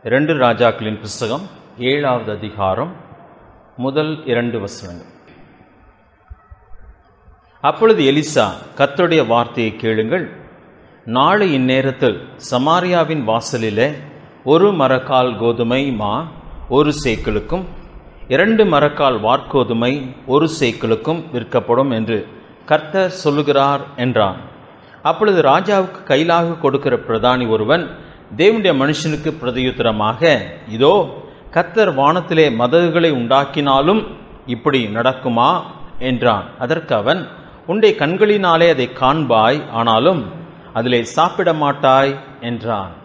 2 ராஜாக்களின் புஸ்தகம் 7வது அதிகாரம் முதல் 2 வசனங்கள். அப்பொழுது எலிசா, கர்த்தருடைய வார்த்தையை கேளுங்கள், நாளை இந்நேரத்தில் சமாரியாவின் வாசலிலே 1 மரக்கால் கோதுமை மா 1 சேக்கலுக்கும் 2 மரக்கால் வாற்கோதுமை 1 சேக்கலுக்கும் விற்கப்படும் என்று கர்த்தர் சொல்லுகிறார் என்றான். அப்பொழுது ராஜாவுக்கு கைலாக கொடுக்கிற பிரதானி ஒருவன் தேவனுடைய மனுஷனுக்கு பிரதியுத்தரமாக, இதோ கர்த்தர் வானத்திலே மதகுகளை உண்டாக்கினாலும் இப்படி நடக்குமா என்றான். அதற்கு அவன், உன்னுடைய கண்களினாலே அதை காண்பாய், ஆனாலும் அதிலே சாப்பிட மாட்டாய் என்றான்.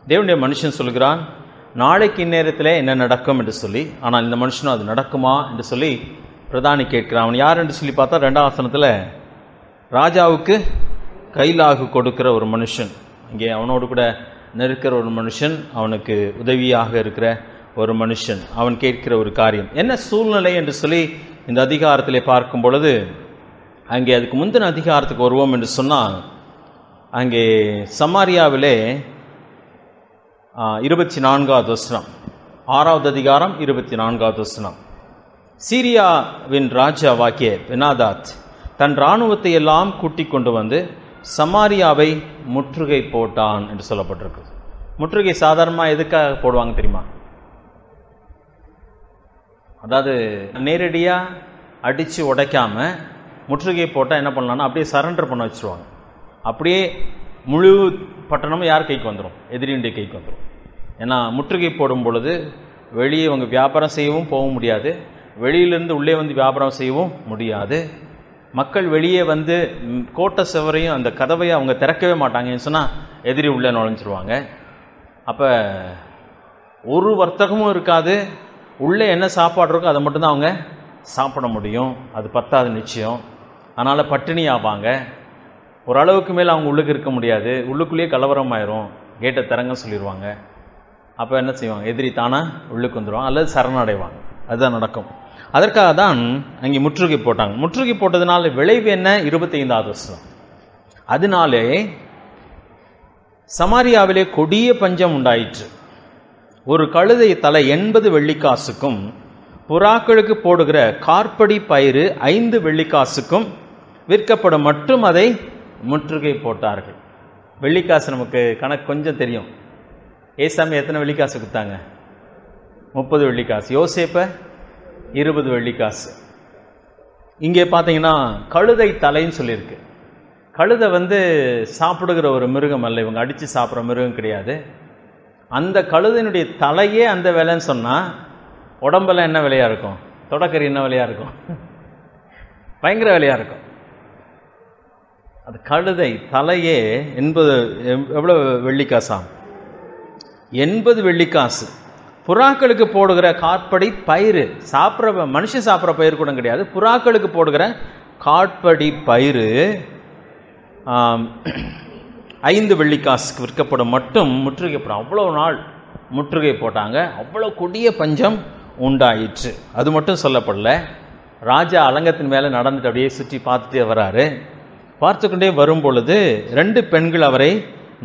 தேவனுடைய மனுஷன் சொல்கிறான், நாளைக்கு இந்நேரத்தில் என்ன நடக்கும் என்று சொல்லி. ஆனால் இந்த மனுஷனும் அது நடக்குமா என்று சொல்லி பிரதானி கேட்கிறான். அவன் யார் என்று சொல்லி பார்த்தா 2ஆம் வசனத்தில் ராஜாவுக்கு கைலாகு கொடுக்கிற ஒரு மனுஷன், இங்கே அவனோடு கூட நெருக்கிற ஒரு மனுஷன், அவனுக்கு உதவியாக இருக்கிற ஒரு மனுஷன். அவன் கேட்கிற ஒரு காரியம் என்ன சூழ்நிலை என்று சொல்லி இந்த அதிகாரத்திலே பார்க்கும் பொழுது, அங்கே அதுக்கு முந்தின அதிகாரத்துக்கு வருவோம் என்று சொன்னால், அங்கே சமாரியாவிலே 24வது வசனம், 6வது அதிகாரம் 24வது வசனம், சீரியாவின் ராஜாவாகிய பெனாதாத் தன் இராணுவத்தை எல்லாம் கூட்டிக் கொண்டு வந்து சமாரியாவை முற்றுகை போட்டான் என்று சொல்லப்பட்டிருக்கு. முற்றுகை சாதாரணமாக எதுக்காக போடுவாங்க தெரியுமா? அதாவது நேரடியாக அடித்து உடைக்காம முற்றுகை போட்டால் என்ன பண்ணலாம்னா அப்படியே சரண்டர் பண்ண வச்சுருவாங்க. அப்படியே முழு பட்டணமும் யார் கைக்கு வந்துடும்? எதிரியுடைய கைக்கு வந்துடும். ஏன்னா முற்றுகை போடும் பொழுது வெளியே அவங்க வியாபாரம் செய்யவும் போக முடியாது, வெளியிலிருந்து உள்ளே வந்து வியாபாரம் செய்யவும் முடியாது. மக்கள் வெளியே வந்து கோட்டை சுவரையும் அந்த கதவையை அவங்க திறக்கவே மாட்டாங்கன்னு சொன்னால் எதிரி உள்ளே நுழைஞ்சிருவாங்க. அப்போ ஒரு வர்த்தகமும் இருக்காது. உள்ளே என்ன சாப்பாடு இருக்கோ அதை மட்டும்தான் அவங்க சாப்பிட முடியும். அது பத்தாது நிச்சயம். அதனால் பட்டினி ஆவாங்க. ஓரளவுக்கு மேலே அவங்க உள்ளுக்கு இருக்க முடியாது. உள்ளுக்குள்ளேயே கலவரம் ஆயிரும். கேட்டை திறங்க சொல்லிடுவாங்க. அப்போ என்ன செய்வாங்க? எதிரி தானே உள்ளுக்கு வந்துடுவாங்க அல்லது சரணடைவாங்க. அதுதான் நடக்கும். அதற்காக தான் அங்கே முற்றுகை போட்டாங்க. முற்றுகை போட்டதுனால விளைவு என்ன? 25வது வசனம், அதனாலே சமாரியாவிலே கொடிய பஞ்சம் உண்டாயிற்று. ஒரு கழுதை தலை 80 வெள்ளிக்காசுக்கும் புறாக்களுக்கு போடுகிற கார்படி பயிறு 5 வெள்ளிக்காசுக்கும் விற்கப்படும் மட்டும் அதை முற்றுகை போட்டார்கள். வெள்ளிக்காசு நமக்கு கணக்கு கொஞ்சம் தெரியும். ஏசாமி எத்தனை வெள்ளிக்காசு கொடுத்தாங்க? 30 வெள்ளிக்காசு. யோசேப்பை 20 வெள்ளிக்காசு. இங்கே பார்த்தீங்கன்னா கழுதை தலைன்னு சொல்லியிருக்கு. கழுதை சாப்பிடுகிற ஒரு மிருகம் அல்ல, இவங்க அடித்து சாப்பிட்ற மிருகம் கிடையாது. அந்த கழுதையினுடைய தலையே அந்த விலைன்னு சொன்னால் உடம்பெல்லாம் என்ன விலையாக இருக்கும்? தொடக்கறி என்ன விலையாக இருக்கும்? பயங்கர விலையாக இருக்கும். அது கழுதை தலையே 80 எவ்வளோ வெள்ளிக்காசாம்? 80 வெள்ளிக்காசு. புறாக்களுக்கு போடுகிற காற்படி பயிறு, சாப்பிட்ற மனுஷன் சாப்பிட்ற பயிர் கூட கிடையாது, புறாக்களுக்கு போடுகிற காற்படி பயிறு 5 வெள்ளிக்காசுக்கு விற்கப்படும் மட்டும் முற்றுகை போடும். அவ்வளோ நாள் முற்றுகை போட்டாங்க. அவ்வளோ கொடிய பஞ்சம் உண்டாயிற்று. அது மட்டும் சொல்லப்படல. ராஜா அலங்கத்தின் மேலே நடந்துட்டு அப்படியே சுற்றி பார்த்துட்டே வராரு. பார்த்து கொண்டே வரும் பொழுது 2 பெண்கள் அவரை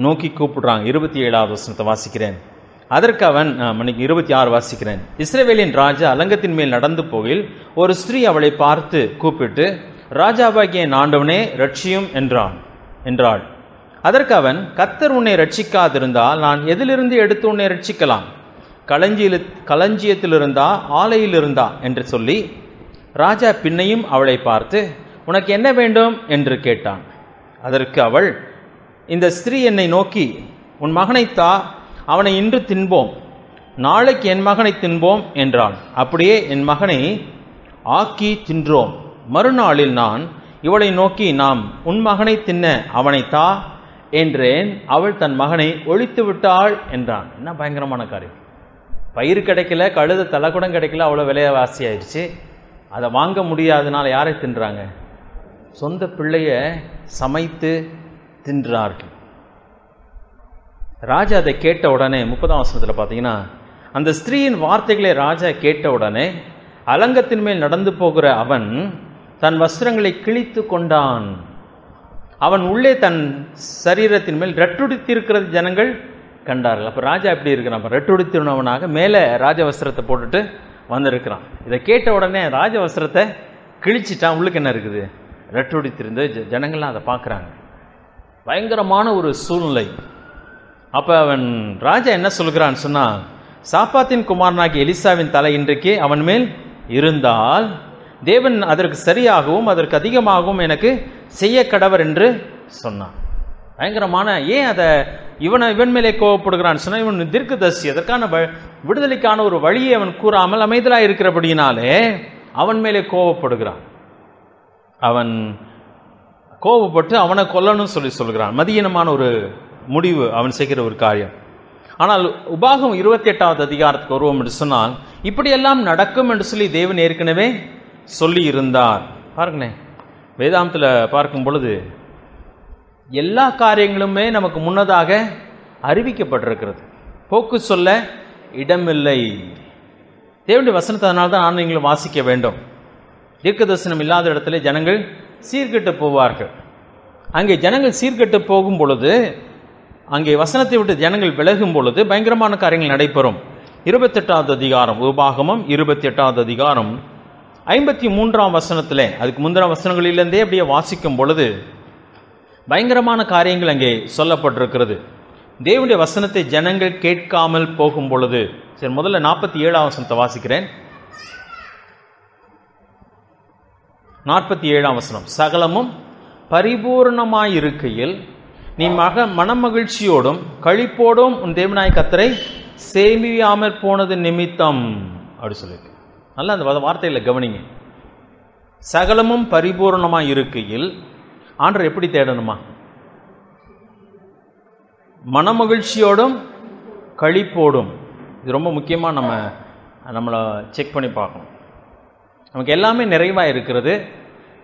நோக்கி கூப்பிடுறாங்க. 27வது வசனத்தை வாசிக்கிறேன். அதற்கு அவன் 26 வாசிக்கிறேன். இஸ்ரவேலின் ராஜா அலங்கத்தின் மேல் நடந்து போகையில் ஒரு ஸ்திரீ அவளை பார்த்து கூப்பிட்டு, ராஜாவாகிய ஆண்டவனே ரட்சியும் என்றாள். அதற்கு அவன், கர்த்தர் உன்னை ரட்சிக்காதிருந்தால் நான் எதிலிருந்து எடுத்து உன்னை ரட்சிக்கலாம்? களஞ்சியத்திலிருந்தா ஆலையிலிருந்தா என்று சொல்லி, ராஜா பின்னையும் அவளை பார்த்து, உனக்கு என்ன வேண்டும் என்று கேட்டான். அதற்கு அவள், இந்த ஸ்திரீ என்னை நோக்கி, உன் மகனை தா, அவனை இன்று தின்போம், நாளைக்கு என் மகனை தின்போம் என்றான். அப்படியே என் மகனை ஆக்கி தின்றோம். மறுநாளில் நான் இவளை நோக்கி, நாம் உன் மகனை தின்ன அவனை தா என்றேன். அவள் தன் மகனை ஒழித்து விட்டாள் என்றான். என்ன பயங்கரமான காரியம்! பயிர் கிடைக்கல, கழுத தலை கூட கிடைக்கல, அவ்வளோ விலைவாசி ஆயிடுச்சு. அதை வாங்க முடியாதனால யாரை தின்றாங்க? சொந்த பிள்ளைய சமைத்து தின்றார்கள். ராஜா அதை கேட்ட உடனே 30ஆம் வசனத்தில் பார்த்தீங்கன்னா, அந்த ஸ்திரீயின் வார்த்தைகளை ராஜா கேட்ட உடனே அலங்கத்தின் மேல் நடந்து போகிற அவன் தன் வஸ்திரங்களை கிழித்து கொண்டான். அவன் உள்ளே தன் சரீரத்தின் மேல் ரட்டுடித்திருக்கிற ஜனங்கள் கண்டார்கள். அப்போ ராஜா எப்படி இருக்கிறான், ரெட்டுடுத்தினவனாக மேலே ராஜ வஸ்திரத்தை போட்டுட்டு வந்திருக்கிறான். இதை கேட்ட உடனே ராஜ வஸ்திரத்தை கிழிச்சிட்டான். உள்ளுக்கு என்ன இருக்குது, ரெட்டுடுத்திருந்த ஜனங்கள்லாம் அதை பார்க்குறாங்க. பயங்கரமான ஒரு சூழ்நிலை. அப்போ அவன் ராஜா என்ன சொல்கிறான்னு சொன்னால், சாப்பாத்தின் குமாரனாகிய எலிசாவின் தலை இன்றைக்கு அவன் மேல் இருந்தால் தேவன் அதற்கு சரியாகவும் அதற்கு அதிகமாகவும் எனக்கு செய்ய கடவர் என்று சொன்னான். பயங்கரமான, ஏன் அதை இவன் மேலே கோவப்படுகிறான்னு சொன்னால், இவன் தீர்க்கதரிசி, அதற்கான விடுதலைக்கான ஒரு வழியை அவன் கூறாமல் அமைதலாக இருக்கிறபடியினாலே அவன் மேலே கோவப்படுகிறான். அவன் கோவப்பட்டு அவனை கொல்லணும்னு சொல்கிறான். மதியீனமான ஒரு முடிவு அவன் செய்கிற ஒரு காரியம். ஆனால் உபாகம் 28வது அதிகாரத்துக்கு வருவோம் என்று சொன்னால், இப்படியெல்லாம் நடக்கும் என்று சொல்லி தேவன் ஏற்கனவே சொல்லி இருந்தார். பாருங்களேன், வேதாந்தத்தில் பார்க்கும் பொழுது எல்லா காரியங்களுமே நமக்கு முன்னதாக அறிவிக்கப்பட்டிருக்கிறது. போக்கு சொல்ல இடமில்லை. தேவனுடைய வசனத்தை அதனால தான் நான் நீங்களும் வாசிக்க வேண்டும். தீர்க்க தரிசனம் இல்லாத இடத்துல ஜனங்கள் சீர்கெட்டு போவார்கள். அங்கே ஜனங்கள் சீர்கெட்டு போகும் பொழுது, அங்கே வசனத்தை விட்டு ஜனங்கள் விலகும் பொழுது பயங்கரமான காரியங்கள் நடைபெறும். 28வது அதிகாரம், உபாகமம் 28வது அதிகாரம் 53ஆம் வசனத்திலே, அதுக்கு முந்தின வசனங்களிலிருந்தே அப்படியே வாசிக்கும் பொழுது பயங்கரமான காரியங்கள் அங்கே சொல்லப்பட்டிருக்கிறது. தேவனுடைய வசனத்தை ஜனங்கள் கேட்காமல் போகும் பொழுது, சரி முதல்ல 47ஆம் வசனத்தை வாசிக்கிறேன். 47ஆம் வசனம், சகலமும் பரிபூர்ணமாயிருக்கையில் நீ மனமகிழ்ச்சியோடும் கழிப்போடும் உன் தேவனாய் கர்த்தரை சேமியாமற் போனது நிமித்தம் அப்படி சொல்லியிருக்கு. நல்லா அந்த வார்த்தையில் கவனிங்க. சகலமும் பரிபூர்ணமாக இருக்கையில் ஆண்டவர் எப்படி தேடணுமா? மனமகிழ்ச்சியோடும் கழிப்போடும். இது ரொம்ப முக்கியமாக நம்மளை செக் பண்ணி பார்க்கணும். நமக்கு எல்லாமே நிறைவாக இருக்கிறது.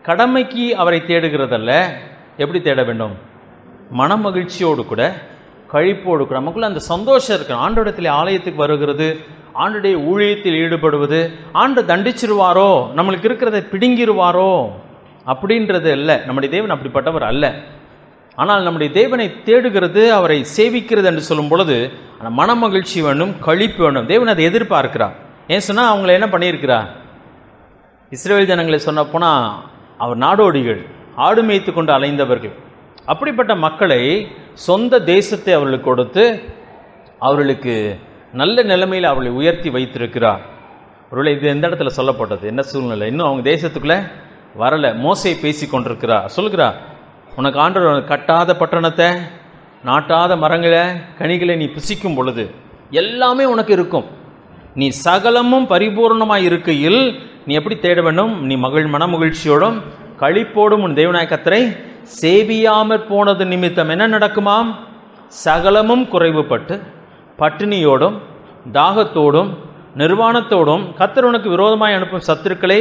கடமைக்கு அவரை தேடுகிறதல்ல, எப்படி தேட வேண்டும்? மனமகிழ்ச்சியோடு கூட கழிப்போடு கூட. நமக்குள்ள அந்த சந்தோஷம் இருக்கு. ஆண்டோடத்தில் ஆலயத்துக்கு வருகிறது, ஆண்டுடைய ஊழியத்தில் ஈடுபடுவது, ஆண்டு தண்டிச்சிருவாரோ, நம்மளுக்கு இருக்கிறத பிடுங்கிருவாரோ அப்படின்றது இல்லை. நம்முடைய தேவன் அப்படிப்பட்டவர் அல்ல. ஆனால் நம்முடைய தேவனை தேடுகிறது, அவரை சேவிக்கிறது என்று சொல்லும் பொழுது அந்த மனமகிழ்ச்சி வேண்டும், கழிப்பு வேண்டும். தேவன் அதை எதிர்பார்க்கிறார். ஏன் சொன்னால் அவங்கள என்ன பண்ணியிருக்கிறார்? இஸ்ரவேல் ஜனங்களை சொன்ன போனால் அவர் நாடோடிகள், ஆடு மேய்த்து கொண்டு அலைந்தவர்கள். அப்படிப்பட்ட மக்களை சொந்த தேசத்தை அவர்களுக்கு கொடுத்து அவர்களுக்கு நல்ல நிலைமையில் அவர்களை உயர்த்தி வைத்திருக்கிறார். ஒருவேளை இது எந்த இடத்துல சொல்லப்பட்டது, என்ன சூழ்நிலை, இன்னும் அவங்க தேசத்துக்குள்ள வரல. மோசே பேசி கொண்டிருக்கிறார், சொல்லுகிறார், உனக்கு ஆண்டவர் கட்டாத பட்டணத்தை, நாட்டாத மரங்களை, கனிகளை நீ புசிக்கும் பொழுது எல்லாமே உனக்கு இருக்கும். நீ சகலமும் பரிபூர்ணமாய் இருக்கையில் நீ எப்படி தேட வேண்டும்? நீ மனமகிழ்ச்சியோடும் கழிப்போடும் உன் தேவனாய் கர்த்தரை சேவியாமற் போனது நிமித்தம் என்ன நடக்குமாம்? சகலமும் குறைவுபட்டு பட்டினியோடும் தாகத்தோடும் நிர்வாணத்தோடும் கர்த்தர் உனக்கு விரோதமாய் அனுப்பும் சத்துருக்களை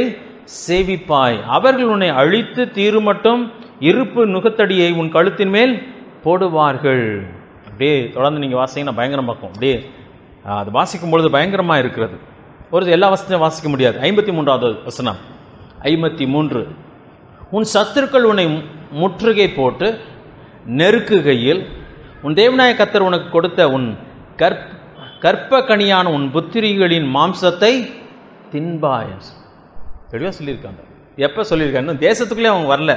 சேவிப்பாய். அவர்கள் உன்னை அழித்து தீருமட்டும் இருப்பு நுகத்தடியை உன் கழுத்தின் மேல் போடுவார்கள். அப்படியே தொடர்ந்து நீங்கள் வாசிங்கன்னா பயங்கரமாக இருக்கும். அப்படியே அது வாசிக்கும் பொழுது பயங்கரமாக இருக்கிறது. ஒரு எல்லா வசனத்தையும் வாசிக்க முடியாது. 53வது வசனம், 53, உன் சத்துருக்கள் உன்னை முற்றுகை போட்டு நெருக்குகையில் உன் தேவனாய கர்த்தர் உனக்கு கொடுத்த உன் கற்ப கனியான உன் புத்திரிகளின் மாம்சத்தை தின்பாய். தெளிவாக சொல்லியிருக்காங்க. எப்போ சொல்லியிருக்காங்க? தேசத்துக்குள்ளே அவங்க வரல,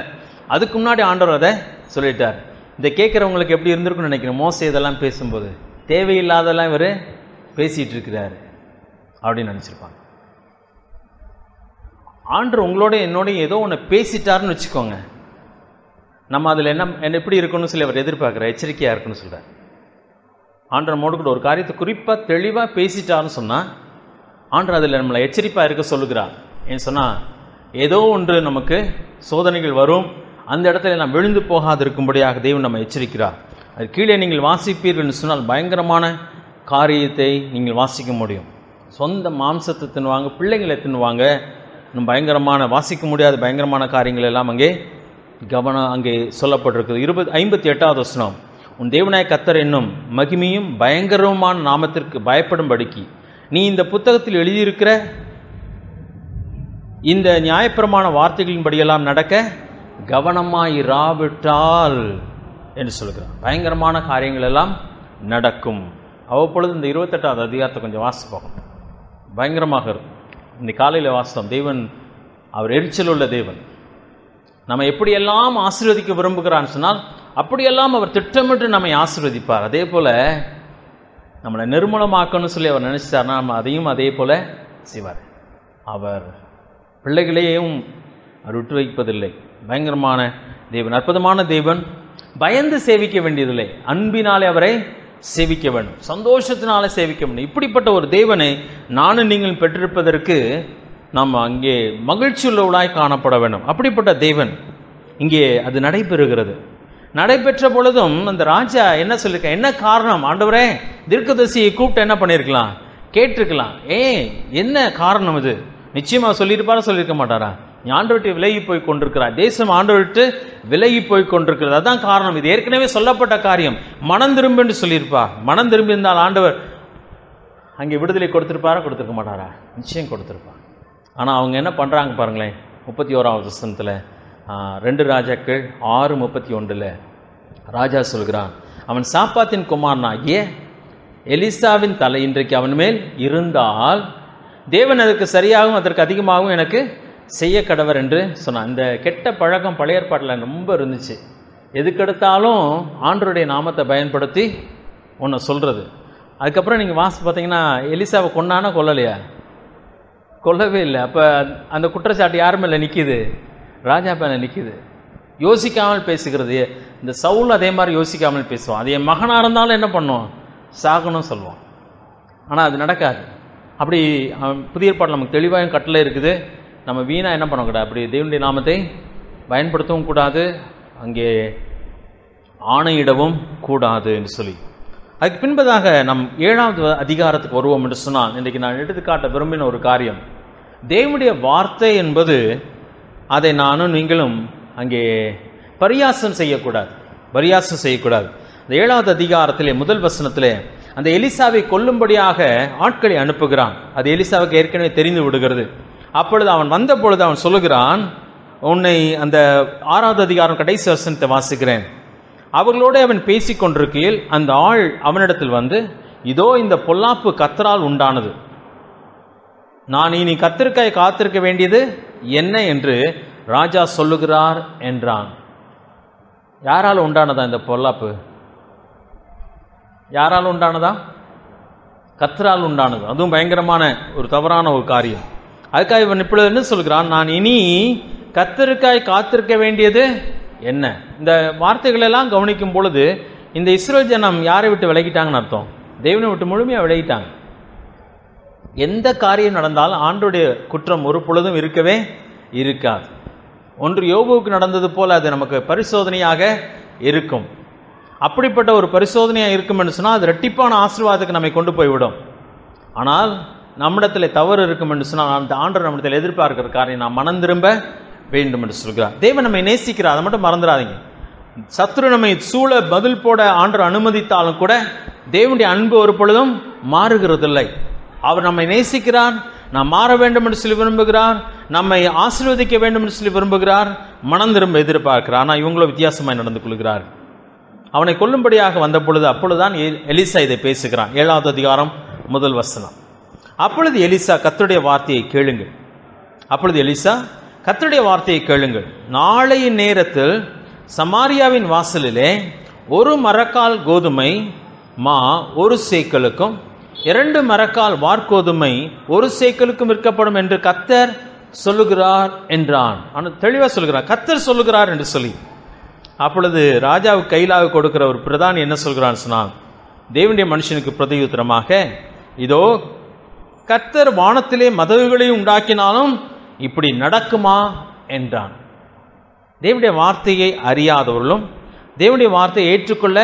அதுக்கு முன்னாடி ஆண்டவர் அதை சொல்லிட்டார். இதை கேட்குறவங்களுக்கு எப்படி இருந்திருக்குன்னு நினைக்கிறேன். மோசே இதெல்லாம் பேசும்போது தேவையில்லாதெல்லாம் இவர் பேசிகிட்டு இருக்கிறாரு அப்படின்னு நினச்சிருப்பாங்க. ஆண்டவர் உங்களோட என்னோட ஏதோ ஒன்று பேசிட்டாருன்னு வச்சுக்கோங்க, நம்ம அதில் என்ன எப்படி இருக்குன்னு சொல்லி அவர் எதிர்பார்க்குற, எச்சரிக்கையாக இருக்குன்னு சொல்கிறார். ஆண்டவர் நம்மோடு கூட ஒரு காரியத்தை குறிப்பாக தெளிவாக பேசிட்டாருன்னு சொன்னால் ஆண்டவர் அதில் நம்மளை எச்சரிப்பாக இருக்க சொல்லுகிறார். ஏன்னு சொன்னால் ஏதோ ஒன்று நமக்கு சோதனைகள் வரும், அந்த இடத்துல நாம் விழுந்து போகாது இருக்கும்படியாக தேவன் நம்ம எச்சரிக்கிறார். அது கீழே நீங்கள் வாசிப்பீர்கள் சொன்னால் பயங்கரமான காரியத்தை நீங்கள் வாசிக்க முடியும். சொந்த மாம்சத்தை தின்னுவாங்க, பிள்ளைங்களை தின்னுவாங்க, இன்னும் பயங்கரமான வாசிக்க முடியாத பயங்கரமான காரியங்கள் எல்லாம் அங்கே அங்கே சொல்லப்பட்டிருக்குது. 58வது வசனம், உன் தேவனாய கர்த்தர் என்னும் மகிமையும் பயங்கரமான நாமத்திற்கு பயப்படும்படிக்கு நீ இந்த புத்தகத்தில் எழுதியிருக்கிற இந்த நியாயப்பிரமாண வார்த்தைகளின்படியெல்லாம் நடக்க கவனமாயிராவிட்டால் என்று சொல்கிறார். பயங்கரமான காரியங்கள் எல்லாம் நடக்கும். அவ்வப்பொழுது இந்த 28வது அதிகாரத்தை கொஞ்சம் வாசிப்போம். பயங்கரமாக இருக்கும். இன்னைக்கு காலையில் வாசித்தோம். தேவன் அவர் எரிச்சல் உள்ள தேவன். நம்ம எப்படியெல்லாம் ஆசீர்வதிக்க விரும்புகிறான்னு சொன்னால் அப்படியெல்லாம் அவர் திட்டமிட்டு நம்மை ஆசீர்வதிப்பார். அதே போல் நம்மளை நிர்மூலமாக்கணும்னு சொல்லி அவர் நினைச்சார்னா நம்ம அதையும் அதே போல் செய்வார். அவர் பிள்ளைகளையும் அவர் விட்டு வைப்பதில்லை. பயங்கரமான தேவன், அற்புதமான தேவன். பயந்து சேவிக்க வேண்டியதில்லை, அன்பினாலே அவரை சேவிக்க வேண்டும், சந்தோஷத்தினாலே சேவிக்க வேண்டும். இப்படிப்பட்ட ஒரு தேவனை நானும் நீங்கள் பெற்றிருப்பதற்கு நாம் அங்கே மகிழ்ச்சி உள்ளவளாய் காணப்பட வேண்டும். அப்படிப்பட்ட தேவன் இங்கே அது நடைபெறுகிறது. நடைபெற்ற பொழுதும் அந்த ராஜா என்ன சொல்லியிருக்க, என்ன காரணம் ஆண்டவரே? தீர்க்கதரிசியை கூப்பிட்டு என்ன பண்ணியிருக்கலாம், கேட்டிருக்கலாம். என்ன காரணம் இது? நிச்சயமா சொல்லியிருப்பாரா, சொல்லியிருக்க மாட்டாரா? நீ ஆண்டை விட்டு விலகி போய் கொண்டிருக்கிறார், தேசம் ஆண்டை விட்டு விலகி போய் கொண்டிருக்கிறது, அதான் காரணம். இது ஏற்கனவே சொல்லப்பட்ட காரியம். மனம் திரும்பு என்று சொல்லியிருப்பார். மனம் திரும்பி இருந்தால் ஆண்டவர் அங்கே விடுதலை கொடுத்திருப்பாரா, கொடுத்திருக்க மாட்டாரா? நிச்சயம் கொடுத்திருப்பார். ஆனால் அவங்க என்ன பண்ணுறாங்க பாருங்களேன். 31வது வசனத்தில் 2 ராஜாக்கள் 6:31 ராஜா சொல்கிறான், அவன் சாப்பாத்தின் குமாரனாகிய எலிசாவின் தலை இன்றைக்கு அவன் மேல் இருந்தால் தேவன் அதற்கு சரியாகவும் அதற்கு அதிகமாகவும் எனக்கு செய்ய கடவர் என்று சொன்னான். இந்த கெட்ட பழக்கம் பழைய ஏற்பாட்டில் ரொம்ப இருந்துச்சு. எதுக்கெடுத்தாலும் ஆண்டவருடைய நாமத்தை பயன்படுத்தி ஒன்று சொல்கிறது. அதுக்கப்புறம் நீங்கள் வாசி பார்த்தீங்கன்னா எலிசாவை கொன்னானா கொல்லலையா? கொல்லவே இல்லை. அப்போ அந்த குற்றச்சாட்டு யார் மேலே நிற்கிது? ராஜா மேலே நிற்கிது. யோசிக்காமல் பேசுகிறது. இந்த சவுல் அதே மாதிரி யோசிக்காமல் பேசுவான். அது என் மகனாக இருந்தாலும் என்ன பண்ணுவோம், சாகணும் சொல்லுவான். ஆனால் அது நடக்காது. அப்படி புதிய ஏற்பாட்டில் நமக்கு தெளிவாக கட்டளை இருக்குது. நம்ம வீணாக என்ன பண்ணக்கூடாது, அப்படி தேவனுடைய நாமத்தை பயன்படுத்தவும் கூடாது, அங்கே ஆணையிடவும் கூடாது என்று சொல்லி. அதுக்கு பின்பதாக நம் 7வது அதிகாரத்துக்கு வருவோம் என்று சொன்னால், இன்றைக்கு நான் எடுத்துக்காட்ட விரும்பின ஒரு காரியம், தேவனுடைய வார்த்தை என்பது அதை நானும் நீங்களும் அங்கே பரியாசம் செய்யக்கூடாது. பரியாசம் செய்யக்கூடாது. இந்த 7வது அதிகாரத்திலே முதல் வசனத்திலே அந்த எலிசாவை கொல்லும்படியாக ஆட்களை அனுப்புகிறான். அது எலிசாவுக்கு ஏற்கனவே தெரிந்து விடுகிறது. அப்பொழுது அவன் வந்த பொழுது அவன் சொல்லுகிறான், உன்னை அந்த 6வது அதிகாரம் கடைசி வசனத்தை வாசிக்கிறேன். அவர்களோடு அவன் பேசிக் கொண்டிருக்கையில் அந்த ஆள் அவனிடத்தில் வந்து, இதோ இந்த பொல்லாப்பு கர்த்தரால் உண்டானது, நான் இனி கர்த்தருக்காய் காத்திருக்க வேண்டியது என்ன என்று ராஜா சொல்லுகிறார் என்றான். யாரால் உண்டானதா இந்த பொல்லாப்பு? யாரால் உண்டானதா? கர்த்தரால் உண்டானது. அதுவும் பயங்கரமான ஒரு தவறான ஒரு காரியம். அதுக்காக இவன் இப்பொழுது என்ன சொல்கிறான், நான் இனி கர்த்தருக்காய் காத்திருக்க வேண்டியது என்ன? இந்த வார்த்தைகள் எல்லாம் கவனிக்கும் பொழுது இந்த இஸ்ரவேல் ஜனம் யாரை விட்டு விலகிட்டாங்கன்னு அர்த்தம்? தேவனை விட்டு முழுமையாக விலகிட்டாங்க. எந்த காரியம் நடந்தாலும் ஆண்டோடைய குற்றம் ஒரு பொழுதும் இருக்கவே இருக்காது. ஒன்று யோபுவுக்கு நடந்தது போல அது நமக்கு பரிசோதனையாக இருக்கும். அப்படிப்பட்ட ஒரு பரிசோதனையாக இருக்கும் என்று சொன்னால் அது இரட்டிப்பான ஆசீர்வாதத்துக்கு நம்மை கொண்டு போய்விடும். ஆனால் நம்மிடத்தில் தவறு இருக்கும் என்று சொன்னால் அந்த ஆண்டவர் நம்மிடத்தில் எதிர்பார்க்கிற காரியம் நாம் மனம் திரும்ப வேண்டும் என்று சொல்கிறார். தேவன் நம்மை நேசிக்கிறார், அதை மட்டும் மறந்துடாதீங்க. சத்துரு நம்மை சூழ பதில் போட ஆண்டவர் அனுமதித்தாலும் கூட தேவனுடைய அன்பு ஒரு பொழுதும் மாறுகிறதில்லை. அவர் நம்மை நேசிக்கிறார், நாம் மாற வேண்டும் என்று சொல்லி விரும்புகிறார், நம்மை ஆசீர்வதிக்க வேண்டும் என்று சொல்லி விரும்புகிறார், மனம் திரும்ப எதிர்பார்க்கிறார். ஆனால் இவங்களும் வித்தியாசமாய் நடந்து கொள்கிறார். அவனை கொல்லும்படியாக வந்த பொழுது அப்பொழுதுதான் எலிசா இதை பேசுகிறான். 7வது அதிகாரம் முதல் வசனம். அப்பொழுது எலிசா கர்த்தருடைய வார்த்தையை கேளுங்கள். அப்பொழுது எலிசா கர்த்தருடைய வார்த்தையை கேளுங்கள், நாளைய நேரத்தில் சமாரியாவின் வாசலிலே 1 மரக்கால் கோதுமை மா 1 சேக்கலுக்கும் 2 மரக்கால் வார்கோதுமை 1 சேக்கலுக்கும் விற்கப்படும் என்று கர்த்தர் சொல்லுகிறார் என்றான். ஆனால் தெளிவாக சொல்லுகிறார், கர்த்தர் சொல்லுகிறார் என்று சொல்லி. அப்பொழுது ராஜாவுக்கு கையிலாக கொடுக்கிற ஒரு பிரதானி என்ன சொல்கிறான் சொன்னால், தேவனுடைய மனுஷனுக்கு பிரதியுத்தரமாக, இதோ கர்த்தர் வானத்திலே மதகுகளையும் உண்டாக்கினாலும் இப்படி நடக்குமா என்றான். தேவனுடைய வார்த்தையை அறியாதவர்களும் தேவனுடைய வார்த்தையை ஏற்றுக்கொள்ள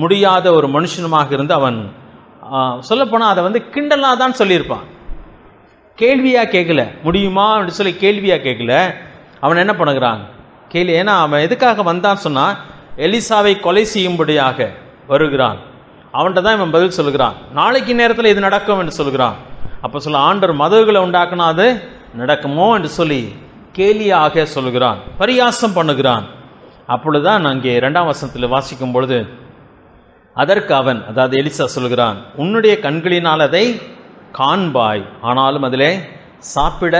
முடியாத ஒரு மனுஷனுமாக இருந்து அவன் சொல்லப்போனால் அதை கிண்டலாக தான் சொல்லியிருப்பான். கேள்வியாக கேட்கல, முடியுமா அப்படின்னு சொல்லி கேள்வியாக கேட்கல. அவன் என்ன பண்ணுகிறான், கேள்வி. ஏன்னா அவன் எதுக்காக வந்தான் சொன்னால் எலிசாவை கொலை செய்யும்படியாக வருகிறான். அவன்கிட்ட தான் இவன் பதில் சொல்லுகிறான். நாளைக்கு நேரத்தில் இது நடக்கும் என்று சொல்லுகிறான். அப்போ சொல்ல ஆண்டவர் மதகுகளை உண்டாக்குனா அது நடக்குமோ என்று சொல்லி கேலியாக சொல்லுகிறான், பரியாசம் பண்ணுகிறான். அப்பொழுதுதான் அங்கே 2ஆம் வசனத்தில் வாசிக்கும் பொழுது அதற்கு அவன், அதாவது எலிசா சொல்கிறான், உன்னுடைய கண்களினால் அதை காண்பாய், ஆனாலும் அதிலே சாப்பிட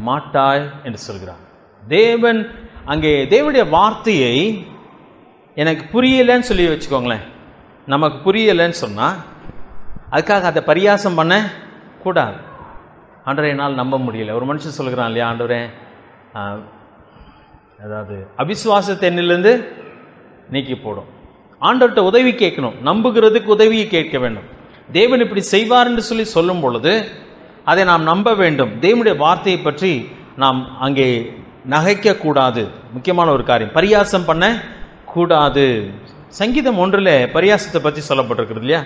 மாட்டாய் என்று சொல்கிறான். தேவன் அங்கே தேவனுடைய வார்த்தையை எனக்கு புரியலைன்னு சொல்லி வச்சுக்கோங்களேன். நமக்கு புரியலைன்னு சொன்னால் அதுக்காக அதை பரியாசம் பண்ண கூடாது. ஆண்டவரே என்னால் நம்ப முடியல. ஒரு மனுஷன் சொல்கிறான் இல்லையா, ஆண்டவரே அதாவது அவிசுவாசத்தை என்னிலிருந்து நீக்கி போடும். ஆண்டவர்கிட்ட உதவி கேட்கணும், நம்புகிறதுக்கு உதவியை கேட்க வேண்டும். தேவன் இப்படி செய்வார் என்று சொல்லி சொல்லும் பொழுது அதை நாம் நம்ப வேண்டும். தேவனுடைய வார்த்தையை பற்றி நாம் அங்கே நகைக்க கூடாது. முக்கியமான ஒரு காரியம், பரியாசம் பண்ண கூடாது. சங்கீதம் 1 பரியாசத்தை பற்றி சொல்லப்பட்டிருக்கிறது இல்லையா.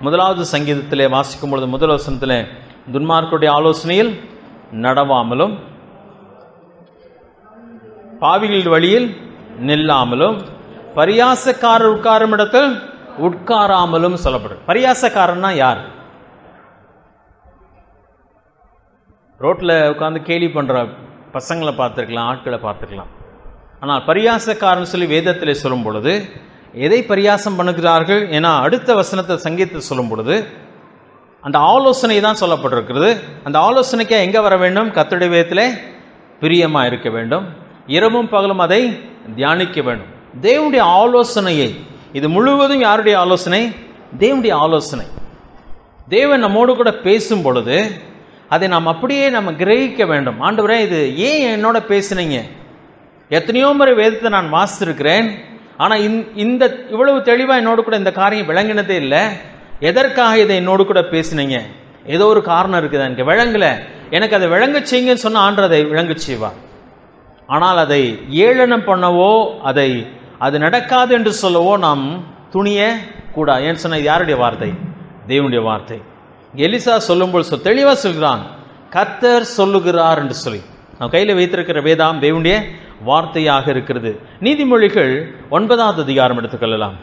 1வது சங்கீதத்திலே வாசிக்கும் பொழுது 1 வசனத்தில், துன்மார்க்கருடைய ஆலோசனையில் நடவாமலும் பாவிகள் வழியில் நில்லாமலும் பரியாசக்காரர் உட்காரும் இடத்தில் உட்காராமலும் சொல்லப்படும். பரியாசக்காரன்னா யார்? ரோட்டில் உட்காந்து கேலி பண்ற பசங்களை பார்த்துருக்கலாம், ஆட்களை பார்த்துருக்கலாம். ஆனால் பரியாசக்காரன் சொல்லி வேதத்தில் சொல்லும் பொழுது எதை பரியாசம் பண்ணுகிறார்கள்? ஏன்னா அடுத்த வசனத்தை சங்கீதத்தை சொல்லும் பொழுது அந்த ஆலோசனை தான் சொல்லப்பட்டிருக்கிறது. அந்த ஆலோசனைக்கு எங்கே வர வேண்டும்? கர்த்தருடைய வேதத்திலே பிரியமாக இருக்க வேண்டும், இரவும் பகலும் அதை தியானிக்க வேண்டும். தேவனுடைய ஆலோசனையை, இது முழுவதும் யாருடைய ஆலோசனை? தேவனுடைய ஆலோசனை. தேவன் நம்மோடு கூட பேசும் பொழுது அதை நாம் அப்படியே நம்ம கிரகிக்க வேண்டும். ஆண்டவரே, இது ஏன் என்னோட பேசுனீங்க? எத்தனையோ முறை வேதத்தை நான் வாசித்திருக்கிறேன், ஆனால் இந்த இவ்வளவு தெளிவாக என்னோடு கூட இந்த காரியம் விளங்கினதே இல்லை. எதற்காக இதை என்னோடு கூட பேசினீங்க? ஏதோ ஒரு காரணம் இருக்குது, எனக்கு விளங்கல, எனக்கு அதை விளங்க செய்யுங்கன்னு சொன்ன ஆண்டவர் அதை விளங்க செய்வார். ஆனால் அதை ஏளனம் பண்ணவோ அது நடக்காது என்று சொல்லவோ நாம் துணிய கூடாது. ஏன்னு சொன்ன யாருடைய வார்த்தை? தேவனுடைய வார்த்தை. எலிசா சொல்லும்போது தெளிவாக சொல்கிறான், கர்த்தர் சொல்லுகிறார் என்று சொல்லி. நம்ம கையில் வைத்திருக்கிற வேதாம் தேவனுடைய வார்த்தையாக இருக்கிறது. நீதிமொழிகள் 9வது அதிகாரம் எடுத்துக்கொள்ளலாம்.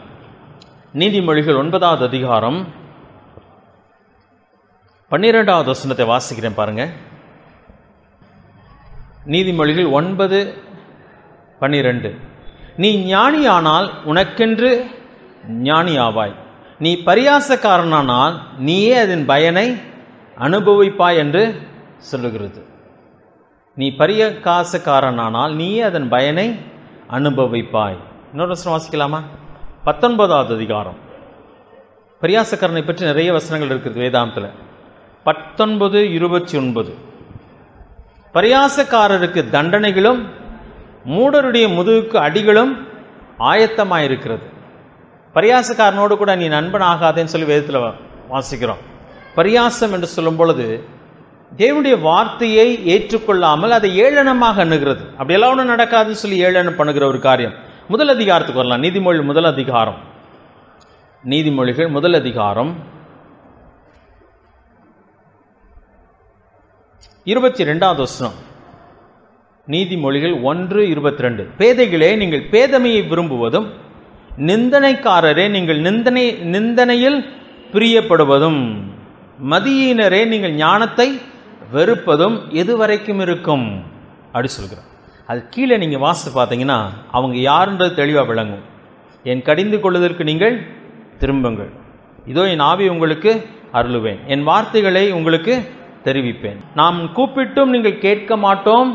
நீதிமொழிகள் 9வது அதிகாரம் 12வது வசனத்தை வாசிக்கிறேன் பாருங்க. நீதிமொழிகள் 9:12. நீ ஞானியானால் உனக்கென்று ஞானி ஆவாய், நீ பரியாசக்காரனானால் நீயே அதன் பயனை அனுபவிப்பாய் என்று சொல்லுகிறது. நீ பரியாசக்காரனானால் நீயே அதன் பயனை அனுபவிப்பாய். இன்னொரு வசனம் வாசிக்கலாமா? 19வது அதிகாரம். பரியாசக்காரனை பற்றி நிறைய வசனங்கள் இருக்குது வேதாந்தத்தில். 19:29. பரியாசக்காரருக்கு தண்டனைகளும் மூடருடைய முதுகுக்கு அடிகளும் ஆயத்தமாயிருக்கிறது. பரியாசக்காரனோடு கூட நீ நண்பன் ஆகாதேன்னு சொல்லி வேதத்தில் வாசிக்கிறோம். பரியாசம் என்று சொல்லும் பொழுது தேவனுடைய வார்த்தையை ஏற்றுக்கொள்ளாமல் அதை ஏளனமாக அணுகிறது. அப்படி எல்லாம் ஒன்றும் நடக்காதுன்னு சொல்லி ஏளனம் பண்ணுகிற ஒரு காரியம். முதல் அதிகாரத்துக்கு வரலாம். நீதிமொழி முதல் அதிகாரம். நீதிமொழிகள் முதல் அதிகாரம் 22வது வசனம். நீதிமொழிகள் 1:22. பேதைகளே, நீங்கள் பேதமையை விரும்புவதும், நிந்தனைக்காரரே நீங்கள் நிந்தனையில் பிரியப்படுவதும், மதியினரே நீங்கள் ஞானத்தை வெறுப்பதும் எதுவரைக்கும் இருக்கும் அப்படி சொல்கிறார். அது கீழே நீங்க வாசித்து பார்த்தீங்கன்னா அவங்க யாருன்றது தெளிவாக விளங்கும். என் கடிந்து கொள்வதற்கு நீங்கள் திரும்புங்கள், இதோ என் ஆவி உங்களுக்கு அருளுவேன், என் வார்த்தைகளை உங்களுக்கு தெரிவிப்பேன். நாம் கூப்பிட்டும் நீங்கள் கேட்க மாட்டோம்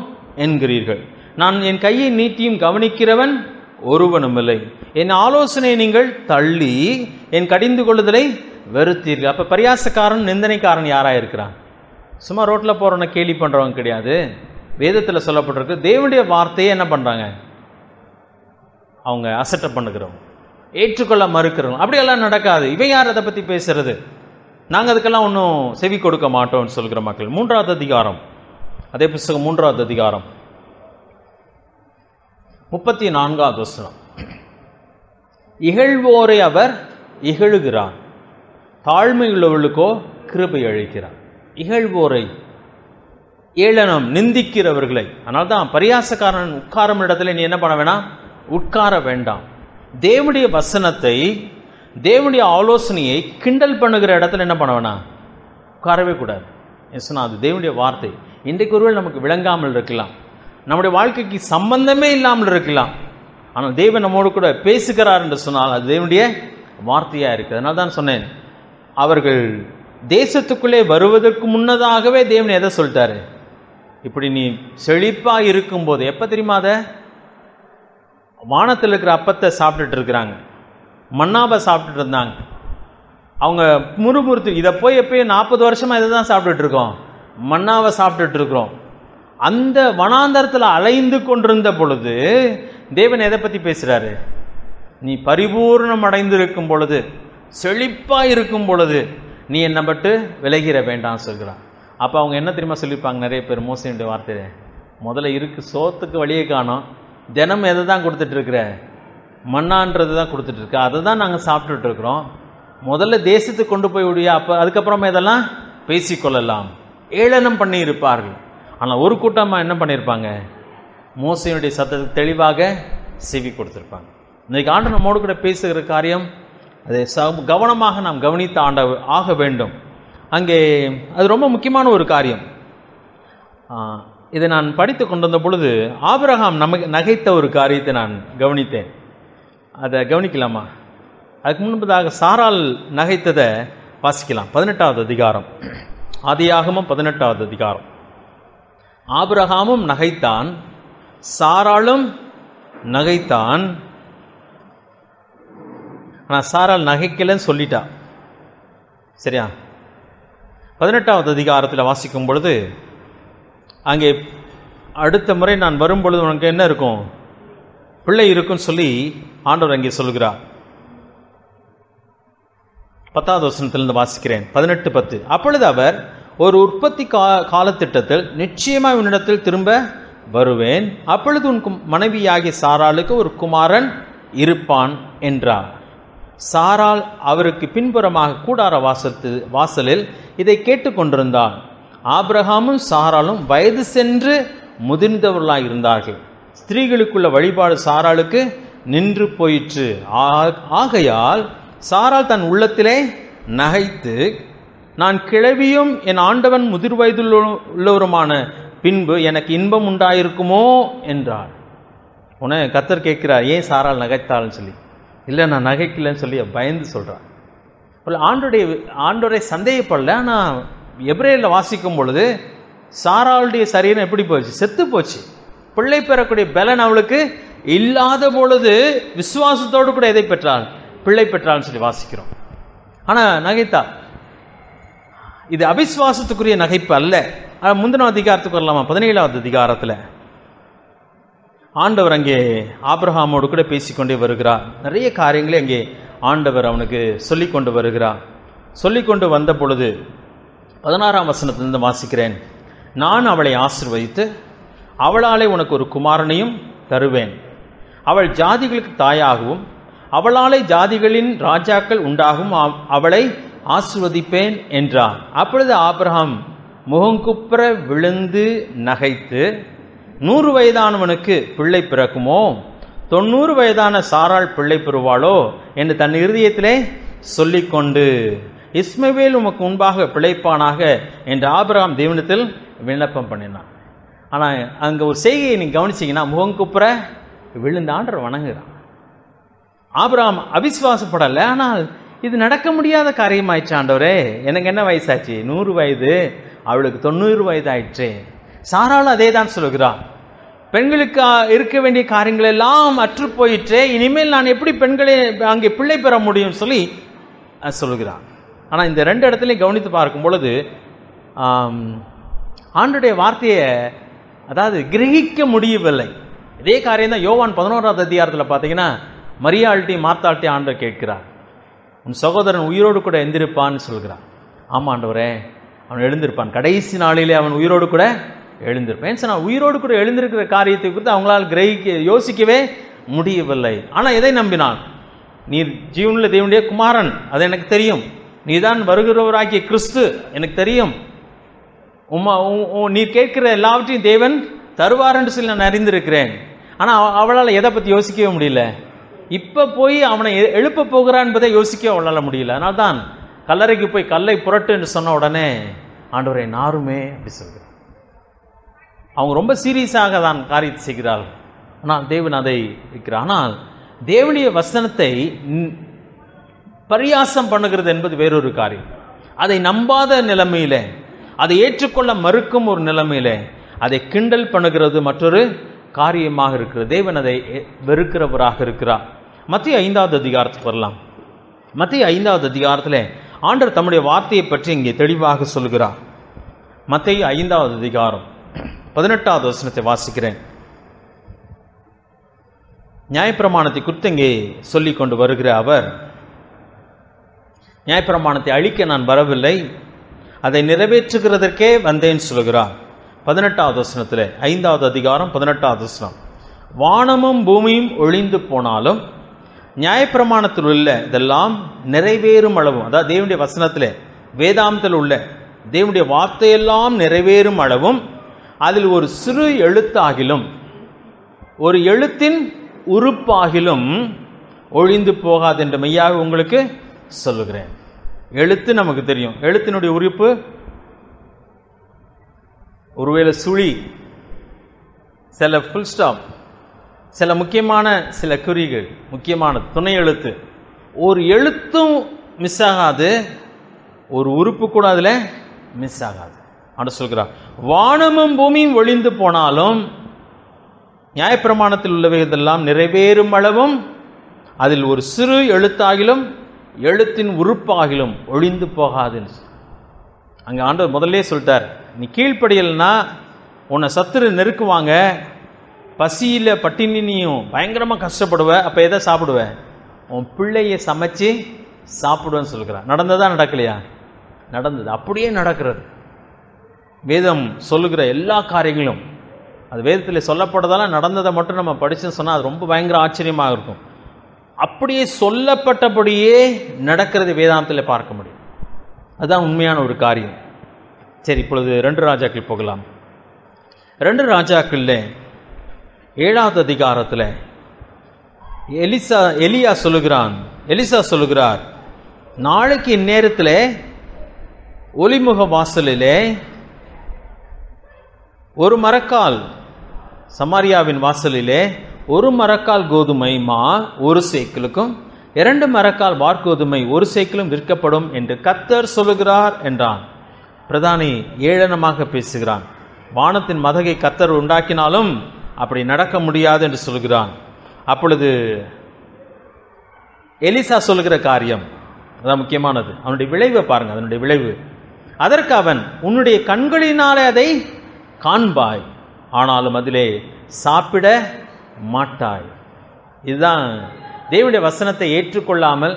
என்கிறீர்கள், நான் என் கையை நீட்டியும் கவனிக்கிறவன் ஒருவனும் இல்லை, என் ஆலோசனை நீங்கள் தள்ளி என் கடிந்து கொள்ளுதலை வெறுத்தீர்கள். அப்ப பரியாசக்காரன் நிந்தனைக்காரன் யாரா இருக்கிறான்? சும்மா ரோட்ல போறவன கேலி பண்றவங்க கிடையாது. வேதத்தில் சொல்லப்பட்டிருக்கு தேவனுடைய வார்த்தையை என்ன பண்றாங்க? அவங்க அசட்டை பண்ணுகிறவங்க, ஏற்றுக்கொள்ள மறுக்கிறவங்க. அப்படியெல்லாம் நடக்காது. இவன் யார் அதை பத்தி பேசுறது? நாங்கள் அதுக்கெல்லாம் ஒன்றும் செவி கொடுக்க மாட்டோம்னு சொல்கிற மக்கள். 3வது அதிகாரம், அதே புத்தகம் 3வது அதிகாரம் 34வது வசனம். இகழ்வோரை அவர் இகழுகிறார், தாழ்மை உள்ளவர்களுக்கோ கிருபை அளிக்கிறார். இகழ்வோரை, ஏளனம், நிந்திக்கிறவர்களை. அதனால்தான் பரியாசக்காரன் உட்காரும் இடத்துல நீ என்ன பண்ண வேணாம்? உட்கார வேண்டாம். தேவனுடைய வசனத்தை, தேவனுடைய ஆலோசனையை கிண்டல் பண்ணுகிற இடத்துல என்ன பண்ண வேணாம்? உட்காரவே கூடாது. அது தேவனுடைய வார்த்தை. இன்றைக்கு ஒருவேளை நமக்கு விளங்காமல் இருக்கலாம், நம்முடைய வாழ்க்கைக்கு சம்பந்தமே இல்லாமல் இருக்கலாம். ஆனால் தேவன் நம்மோடு கூட பேசுகிறார் என்று சொன்னால் அது தேவனுடைய வார்த்தையாக இருக்குது. அதனால தான் சொன்னேன், அவர்கள் தேசத்துக்குள்ளே வருவதற்கு முன்னதாகவே தேவன் எதை சொல்லிட்டாரு, இப்படி நீ செழிப்பாக இருக்கும்போது, எப்போ தெரியுமா, அதை வானத்தில் இருக்கிற அப்பத்தை சாப்பிட்டுட்டு இருக்கிறாங்க, மன்னாவை சாப்பிட்டுட்டு இருந்தாங்க. அவங்க முறுமுறுத்து, இதை போய் எப்பயும் 40 வருஷமாக இதை தான் சாப்பிட்டுட்டு இருக்கோம், மன்னாவை சாப்பிட்டுட்டு இருக்கிறோம். அந்த வனாந்தரத்தில் அலைந்து கொண்டிருந்த பொழுது தேவன் எதை பற்றி பேசுகிறாரு, நீ பரிபூர்ணம் அடைந்திருக்கும் பொழுது, செழிப்பாக இருக்கும் பொழுது நீ என்னை பட்டு விலகிற வேண்டாம் சொல்கிறான். அப்போ அவங்க என்ன தெரியுமா சொல்லியிருப்பாங்க, நிறைய பேர் மோசனுடைய வார்த்தையை, முதல்ல இருக்கு சோத்துக்கு வழியே காணோம், தினம் எதை தான் கொடுத்துட்ருக்குற, மண்ணான்றது தான் கொடுத்துட்ருக்க, அதை தான் நாங்கள் சாப்பிட்டுட்டு இருக்கிறோம், முதல்ல தேசத்துக்கு கொண்டு போய் விடியா, அப்போ அதுக்கப்புறமா இதெல்லாம் பேசிக்கொள்ளலாம், ஏளனம் பண்ணி இருப்பார்கள். ஆனால் ஒரு கூட்டமாக என்ன பண்ணியிருப்பாங்க, மோசையினுடைய சத்தத்துக்கு தெளிவாக செவி கொடுத்துருப்பாங்க. இன்றைக்கு ஆண்டு நம்மோடு கூட பேசுகிற காரியம், அதை கவனமாக நாம் கவனித்து ஆக வேண்டும். அங்கே அது ரொம்ப முக்கியமான ஒரு காரியம். இதை நான் படித்து கொண்டு வந்த பொழுது ஆபிரகாம் நமக்கு நகைத்த ஒரு காரியத்தை நான் கவனித்தேன். அதை கவனிக்கலாமா? அதுக்கு முன்பதாக சாராள் நகைத்ததை வாசிக்கலாம். 18வது அதிகாரம், ஆதியாகமம் 18வது அதிகாரம். ஆபிரகாமும் நகைத்தான், சாராளும் நகைத்தான். ஆனால் சாராள் நகைக்கலன்னு சொல்லிட்டா. சரியா? 18வது அதிகாரத்தில் வாசிக்கும் பொழுது, அங்கே அடுத்த முறை நான் வரும் பொழுது உனக்கு என்ன இருக்கும், பிள்ளை இருக்குன்னு சொல்லி ஆண்டவர் அங்கே சொல்கிறார். 10வது வசனத்திலிருந்து வாசிக்கிறேன். 18:10. அப்பொழுது அவர், ஒரு உற்பத்தி காலத்திட்டத்தில் நிச்சயமாக உன்னிடத்தில் திரும்ப வருவேன், அப்பொழுது உன் மனைவியாகிய சாராளுக்கு ஒரு குமாரன் இருப்பான் என்றார். சாராள் அவருக்கு பின்புறமாக கூடார வாசலில் இதை கேட்டுக்கொண்டிருந்தார். ஆபிரகாமும் சாராளும் வயது சென்று முதிர்ந்தவர்களாய் இருந்தார்கள். ஸ்திரீகளுக்குள்ள வழிபாடு சாராளுக்கு நின்று போயிற்று. ஆகையால் சாராள் தன் உள்ளத்திலே நகைத்து, நான் கிழவியும் என் ஆண்டவன் முதிர் வயதுள்ளவருமான பின்பு எனக்கு இன்பம் உண்டாயிருக்குமோ என்றார். உன கர்த்தர் கேட்கிறார், ஏன் சாராள் நகைத்தாள்னு சொல்லி. இல்லை, நான் நகைக்கலன்னு சொல்லி பயந்து சொல்றான். ஆண்டோடைய சந்தேகப்படல. ஆனால் எபிரேயர்ல வாசிக்கும் பொழுது சாராளுடைய சரீரம் எப்படி போச்சு, செத்து போச்சு. பிள்ளை பெறக்கூடிய பலன் அவளுக்கு இல்லாத பொழுது விசுவாசத்தோடு கூட எதை பெற்றாள், பிள்ளை பெற்றாள்னு சொல்லி வாசிக்கிறோம். ஆனா நகைத்தா, இது அவிசுவாசத்துக்குரிய நகைப்பு அல்ல. முந்தின அதிகாரத்துக்கு வரலாமா? 17வது அதிகாரத்தில் ஆண்டவர் அங்கே ஆபிரகாமோடு கூட பேசிக்கொண்டே வருகிறார். நிறைய காரியங்களை அங்கே ஆண்டவர் அவனுக்கு சொல்லிக் கொண்டு வருகிறார். சொல்லிக்கொண்டு வந்த பொழுது 16ஆம் வசனத்திலிருந்து வாசிக்கிறேன். நான் அவளை ஆசீர்வதித்து அவளாலே உனக்கு ஒரு குமாரனையும் தருவேன், அவள் ஜாதிகளுக்கு தாயாகவும் அவளாலே ஜாதிகளின் ராஜாக்கள் உண்டாகும், அவளை ஆசீர்வதிப்பேன் என்றார். அப்பொழுது ஆபிரகாம் முகங்குப்புற விழுந்து நகைத்து, 100 வயதானவனுக்கு பிள்ளை பிறக்குமோ, 90 வயதான சாராள் பிள்ளை பெறுவாளோ என்று தன் இருதயத்திலே சொல்லிக்கொண்டு, இஸ்மவேல் உமக்கு முன்பாக பிழைப்பானாக என்று ஆபிரகாம் தேவனிடத்தில் விண்ணப்பம் பண்ணினான். ஆனால் அங்கே ஒரு செய்கையை நீங்க கவனிச்சிங்கன்னா, முகங்குப்புற விழுந்த ஆண்டவர் வணங்குகிறான். ஆபிரகாம் அவிசுவாசப்படலை. ஆனால் இது நடக்க முடியாத காரியமாயிடுச்சு. ஆண்டவரே, எனக்கு என்ன வயசாச்சு, 100 வயது, அவளுக்கு 90 வயது ஆயிடுச்சு. சாராளும் அதே தான் சொல்லுகிறான். பெண்களுக்கு இருக்க வேண்டிய காரியங்கள் எல்லாம் அற்று போயிற்றே, இனிமேல் நான் எப்படி பெண்களை அங்கே பிள்ளை பெற முடியும் சொல்லி சொல்லுகிறான். ஆனால் இந்த 2 இடத்துலையும் கவனித்து பார்க்கும் பொழுது ஆண்டுடைய வார்த்தையை அதாவது கிரகிக்க முடியவில்லை. இதே காரியம் தான் யோவான் 11வது அதிகாரத்தில் பார்த்தீங்கன்னா, மரியாள்கிட்டையும் மார்த்தாள்கிட்டையும் ஆண்டவர் கேட்கிறார், உன் சகோதரன் உயிரோடு கூட எழுந்திருப்பான்னு சொல்கிறான். ஆமா ஆண்டவரே, அவன் எழுந்திருப்பான், கடைசி நாளிலே அவன் உயிரோடு கூட எழுந்திருப்பேன். நான் உயிரோடு கூட எழுந்திருக்கிற காரியத்தை குறித்து அவங்களால் யோசிக்கவே முடியவில்லை. ஆனால் எதை நம்பினான்? நீர் ஜீவனுள்ள தேவனுடைய குமாரன், அது எனக்கு தெரியும். நீதான் வருகிறவராகிய கிறிஸ்து, எனக்கு தெரியும். நீர் கேட்கிற எல்லாவற்றையும் தேவன் தருவார் என்று சொல்லி நான் அறிந்திருக்கிறேன். ஆனால் அவளால் எதை பற்றி யோசிக்கவே முடியல. இப்போ போய் அவனை எழுப்ப போகிறான் என்பதை யோசிக்க அவளால் முடியல. அதனால்தான் கல்லறைக்கு போய் கல்லை புரட்டு என்று சொன்ன உடனே ஆண்டவரை நாருமே அப்படி சொல்கிறார். அவங்க ரொம்ப சீரியஸாக தான் காரியத்தை செய்கிறார்கள். ஆனால் தேவன் அதை இருக்கிறார். ஆனால் தேவனுடைய வசனத்தை பரியாசம் பண்ணுகிறது என்பது வேறொரு காரியம். அதை நம்பாத நிலைமையில, அதை ஏற்றுக்கொள்ள மறுக்கும் ஒரு நிலைமையில அதை கிண்டல் பண்ணுகிறது மற்றொரு காரியமாக இருக்கிறது. தேவன் அதை வெறுக்கிறவராக இருக்கிறார். மத்திய 5வது அதிகாரத்துக்கு வரலாம். மத்திய 5வது அதிகாரத்தில் ஆண்டவர் தம்முடைய வார்த்தையை பற்றி இங்கே தெளிவாக சொல்கிறார். மத்திய 5வது அதிகாரம் 18வது வசனத்தை வாசிக்கிறேன். நியாயப்பிரமாணத்தை குறித்து இங்கே சொல்லிக் கொண்டு வருகிற அவர், நியாயப்பிரமாணத்தை அழிக்க நான் வரவில்லை, அதை நிறைவேற்றுகிறதற்கே வந்தேன் சொல்கிறார். 18வது வசனத்தில், 5வது அதிகாரம் 18வது வசனம், வானமும் பூமியும் ஒழிந்து போனாலும் நியாயப்பிரமாணத்தில் உள்ள இதெல்லாம் நிறைவேறும் அளவும், அதாவது தேவனுடைய வசனத்தில், வேதாந்தத்தில் உள்ள தேவனுடைய வார்த்தையெல்லாம் நிறைவேறும் அளவும் அதில் ஒரு சிறு எழுத்தாகிலும் ஒரு எழுத்தின் உறுப்பாகிலும் ஒழிந்து போகாது என்று மெய்யாக உங்களுக்கு சொல்லுகிறேன். எழுத்து நமக்கு தெரியும். எழுத்தினுடைய உறுப்பு ஒருவேளை சுழி, சில ஃபுல் ஸ்டாப், சில முக்கியமான சில குறிகள், முக்கியமான துணை எழுத்து. ஒரு எழுத்தும் மிஸ் ஆகாது, ஒரு உறுப்பு கூட அதில் மிஸ் ஆகாது. ஆண்டவர் சொல்கிறார், வானமும் பூமியும் ஒழிந்து போனாலும் நியாயப்பிரமாணத்தில் உள்ளவைகளெல்லாம் நிறைவேறும் அளவும் அதில் ஒரு சிறு எழுத்தாகிலும் எழுத்தின் உறுப்பாகிலும் ஒழிந்து போகாது. அங்கே ஆண்டவர் முதல்ல சொல்லிட்டார், நீ கீழ்ப்படியல்னா உன்னை சத்துரு நெருக்குவாங்க, பசியில் பட்டினியும் பயங்கரமாக கஷ்டப்படுவ. அப்போ எதை சாப்பிடுவ? உன் பிள்ளைய சமைச்சு சாப்பிடுவேன்னு சொல்லுகிறார். நடந்ததா நடக்கலையா? நடந்தது. அப்படியே நடக்கிறது. வேதம் சொல்லுகிற எல்லா காரியங்களும், அது வேதத்தில் சொல்லப்பட்டதெல்லாம் நடந்ததை மட்டும் நம்ம படிச்சுன்னு சொன்னால் அது ரொம்ப பயங்கர ஆச்சரியமாக இருக்கும். அப்படியே சொல்லப்பட்டபடியே நடக்கிறது வேதாந்தத்தில் பார்க்க முடியும். அதுதான் உண்மையான ஒரு காரியம். சரி, இப்பொழுது 2 ராஜாக்கள் போகலாம். 2 ராஜாக்கள்ல 7வது அதிகாரத்தில் எலிசா சொல்லுகிறார், நாளைக்கு இந்நேரத்தில் ஒலிமுக வாசலிலே ஒரு மரக்கால், சமாரியாவின் வாசலிலே ஒரு மரக்கால் கோதுமை மா 1 சேக்கலுக்கும் 2 மரக்கால் வார்கோதுமை 1 சேக்கலும் விற்கப்படும் என்று கர்த்தர் சொல்லுகிறார் என்றான். பிரதானி ஏளனமாக பேசுகிறான். வானத்தின் மதகை கர்த்தர் உண்டாக்கினாலும் அப்படி நடக்க முடியாது என்று சொல்கிறான். அப்பொழுது எலிசா சொல்லுகிற காரியம் அதான் முக்கியமானது. அவனுடைய விளைவை பாருங்க, அதனுடைய விளைவு. அதற்கு அவன், உன்னுடைய கண்களினாலே அதை காண்பாய், ஆனாலும் அதிலே சாப்பிட மாட்டாய். இதுதான் தேவனுடைய வசனத்தை ஏற்றுக்கொள்ளாமல்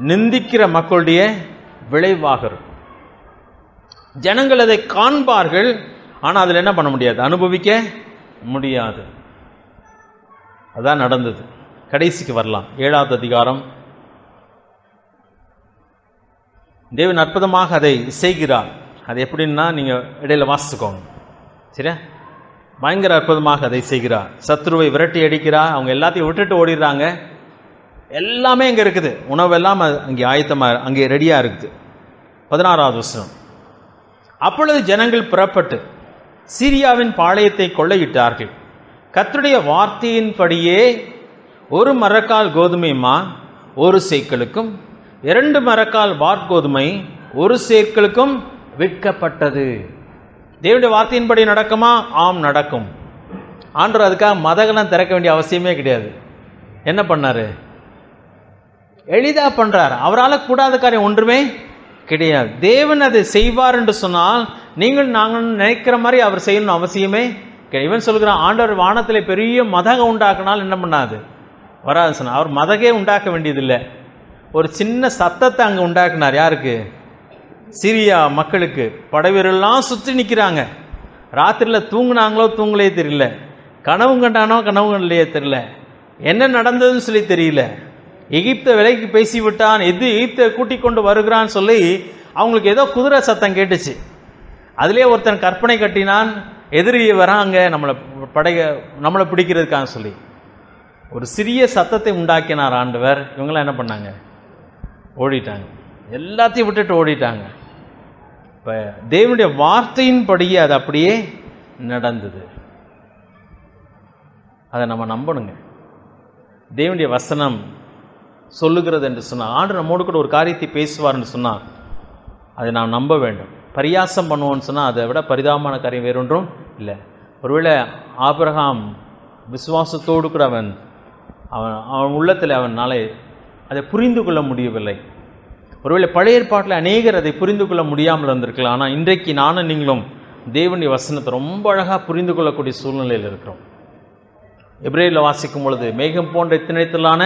நிந்திக்கிற மக்களுடைய விளைவாக இருக்கும். ஜனங்கள் அதை காண்பார்கள், ஆனால் அதில் என்ன பண்ண முடியாது? அனுபவிக்க முடியாது. அதான் நடந்தது. கடைசிக்கு வரலாம். 7வது அதிகாரம். தேவன் அற்புதமாக அதை செய்கிறார். அது எப்படின்னா நீங்க இடையில வாசிச்சுக்கோங்க, சரியா? பயங்கர அற்புதமாக அதை செய்கிறார். சத்ருவை விரட்டி அடிக்கிறார். அவங்க எல்லாத்தையும் விட்டுட்டு ஓடிடுறாங்க. எல்லாமே இங்கே இருக்குது. உணவெல்லாம் அங்கே ஆயத்தமாக, அங்கே ரெடியாக இருக்குது. 16வது வசனம், அப்பொழுது ஜனங்கள் புறப்பட்டு சீரியாவின் பாளையத்தை கொள்ளையிட்டார்கள். கர்த்தருடைய வார்த்தையின்படியே 1 மரக்கால் கோதுமை மா 1 சேக்கலுக்கும் 2 மரக்கால் வார்கோதுமை 1 சேக்கலுக்கும் விற்கப்பட்டது. தேவனுடைய வார்த்தையின்படி நடக்குமா? ஆம், நடக்கும். ஆண்டவர் அதுக்காக மதகெல்லாம் திறக்க வேண்டிய அவசியமே கிடையாது. என்ன பண்ணாரு? எளிதா பண்றார். அவரால் கூடாத காரியம் ஒன்றுமே கிடையாது. தேவன் அதை செய்வார் என்று சொன்னால் நாங்கள் நினைக்கிற மாதிரி அவர் செய்யணும் அவசியமே கிடையாது. இவன் சொல்கிறான், ஆண்டவர் வானத்திலே பெரிய மதகம் உண்டாக்குனால் என்ன பண்ணாது? வராது சொன்னார். அவர் மதகே உண்டாக்க வேண்டியதில்லை. ஒரு சின்ன சத்தத்தை அங்கே உண்டாக்குனார். யாருக்கு? சிரியா மக்களுக்கு. படைவீரெல்லாம் சுற்றி நிற்கிறாங்க. ராத்திரியில் தூங்குனாங்களோ தூங்கலையே தெரியல, கனவு கண்டானோ கனவு கண்டலையே தெரியல, என்ன நடந்ததுன்னு சொல்லி தெரியல. எகிப்தை விலைக்கு பேசி விட்டான், எகிப்தை கூட்டிக் கொண்டு வருகிறான்னு சொல்லி அவங்களுக்கு ஏதோ குதிரை சத்தம் கேட்டுச்சு. அதுலேயே ஒருத்தன் கற்பனை கட்டினான், எதிரியை வராங்க நம்மளை பிடிக்கிறதுக்காக சொல்லி. ஒரு சிறிய சத்தத்தை உண்டாக்கினார் ஆண்டவர். இவங்களாம் என்ன பண்ணாங்க? ஓடிட்டாங்க. எல்லாத்தையும் விட்டுட்டு ஓடிட்டாங்க. இப்போ தேவனுடைய வார்த்தையின்படியே அது அப்படியே நடந்தது. அதை நம்ம நம்பணுங்க. தேவனுடைய வசனம் சொல்லுகிறது என்று சொன்னால், ஆண்டவர் நம்மோடு கூட ஒரு காரியத்தை பேசுவார் என்று சொன்னால் அதை நாம் நம்ப வேண்டும். பரியாசம் பண்ணுவோன்னு சொன்னால் அதை விட பரிதாபமான காரியம் வேறொன்றும் இல்லை. ஒருவேளை ஆபிரகாம் விசுவாசத்தோடு கூட அவன் உள்ளத்தில் அவனாலே அதை புரிந்து கொள்ள முடியவில்லை. ஒருவேளை பழைய ஏற்பாட்டில் அநேகர் அதை புரிந்து கொள்ள முடியாமல் இருந்திருக்கலாம். ஆனால் இன்றைக்கு நானும் நீங்களும் தேவனுடைய வசனத்தை ரொம்ப அழகாக புரிந்து கொள்ளக்கூடிய சூழ்நிலையில் இருக்கிறோம். எபிரேயரில் வாசிக்கும் பொழுது மேகம் போன்ற இத்தனைத்திலான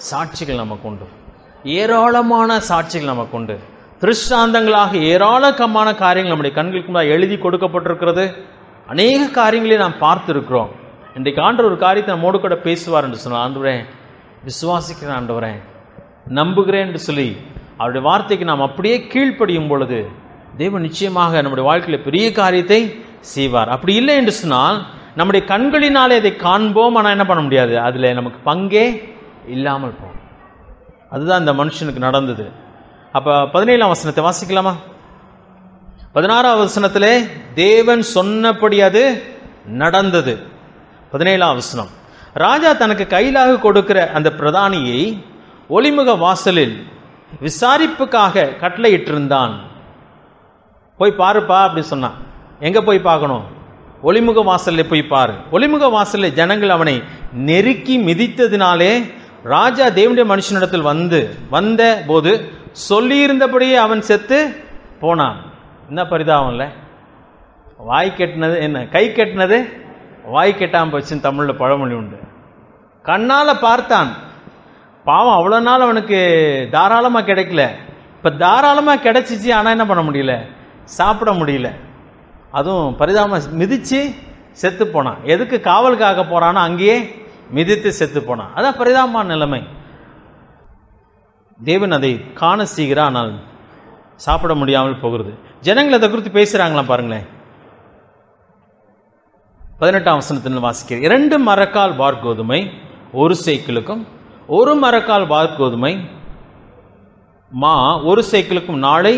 சாட்சிகள் நமக்கு உண்டு, ஏராளமான சாட்சிகள் நமக்கு உண்டு. திருஷ்டாந்தங்களாக ஏராளமான காரியங்கள் நம்முடைய கண்களுக்கு முன்னாடி எழுதி கொடுக்கப்பட்டிருக்கிறது. அநேக காரியங்களை நாம் பார்த்துருக்கிறோம். இன்றைக்கு ஆண்டவர் ஒரு காரியத்தை நம்மோடு கூட பேசுவார் என்று சொன்னால், ஆண்டவரே விசுவாசிக்கிறேன், ஆண்டவரே நம்புகிறேன் என்று சொல்லி அவருடைய வார்த்தைக்கு நாம் அப்படியே கீழ்ப்படியும் பொழுது தேவன் நிச்சயமாக நம்முடைய வாழ்க்கையில் பெரிய காரியத்தை செய்வார். அப்படி இல்லை என்று சொன்னால் நம்முடைய கண்களினாலே அதை காண்போம், ஆனால் என்ன பண்ண முடியாது, அதில் நமக்கு பங்கே இல்லாமல் போகும். அதுதான் இந்த மனுஷனுக்கு நடந்தது. அப்போ 17ஆம் வசனத்தை வாசிக்கலாமா? 16ஆம் வசனத்திலே தேவன் சொன்னபடி அது நடந்தது. 17ஆம் வசனம், ராஜா தனக்கு கையிலாக கொடுக்கிற அந்த பிரதானியை ஒளிமுக வாசலில் விசாரிப்புக்காக கட்டளையிட்டிருந்தான். போய் பாருப்பா அப்படி சொன்னான். எங்க போய் பார்க்கணும்? ஒளிமுக வாசல்ல போய் பாரு. ஒளிமுக வாசலில் ஜனங்கள் அவனை நெருக்கி மிதித்ததினாலே ராஜா தேவனுடைய மனுஷனிடத்தில் வந்த போது சொல்லியிருந்தபடியே அவன் செத்து போனான். என்ன பரிதாபம் இல்லை? வாய் கெட்டினது என்ன, கை கெட்டினது வாய் கெட்டாமல் போச்சுன்னு தமிழில் பழமொழி உண்டு. கண்ணால் பார்த்தான், பாவம் அவ்வளோ நாள் அவனுக்கு தாராளமாக கிடைக்கல. இப்போ தாராளமாக கிடைச்சிச்சு, ஆனால் என்ன பண்ண முடியல, சாப்பிட முடியல. அதுவும் பரிதாபமாக மிதித்து செத்து போனான். எதுக்கு காவலுக்காக போகிறானோ அங்கேயே மிதித்து செத்து போனான். அதான் பரிதாபமான நிலைமை. தேவன் அதை காண செய்கிறான், ஆனால் சாப்பிட முடியாமல் போகிறது. ஜனங்கள் அதை குறித்து பேசுகிறாங்களாம் பாருங்களேன். 18ஆம் வசனத்தில் வாசிக்கிறேன். 2 மரக்கால் வார்கோதுமை 1 சேக்கிலுக்கும் 1 மரக்கால் வார்கோதுமை மா 1 சேக்கிலுக்கும் நாளை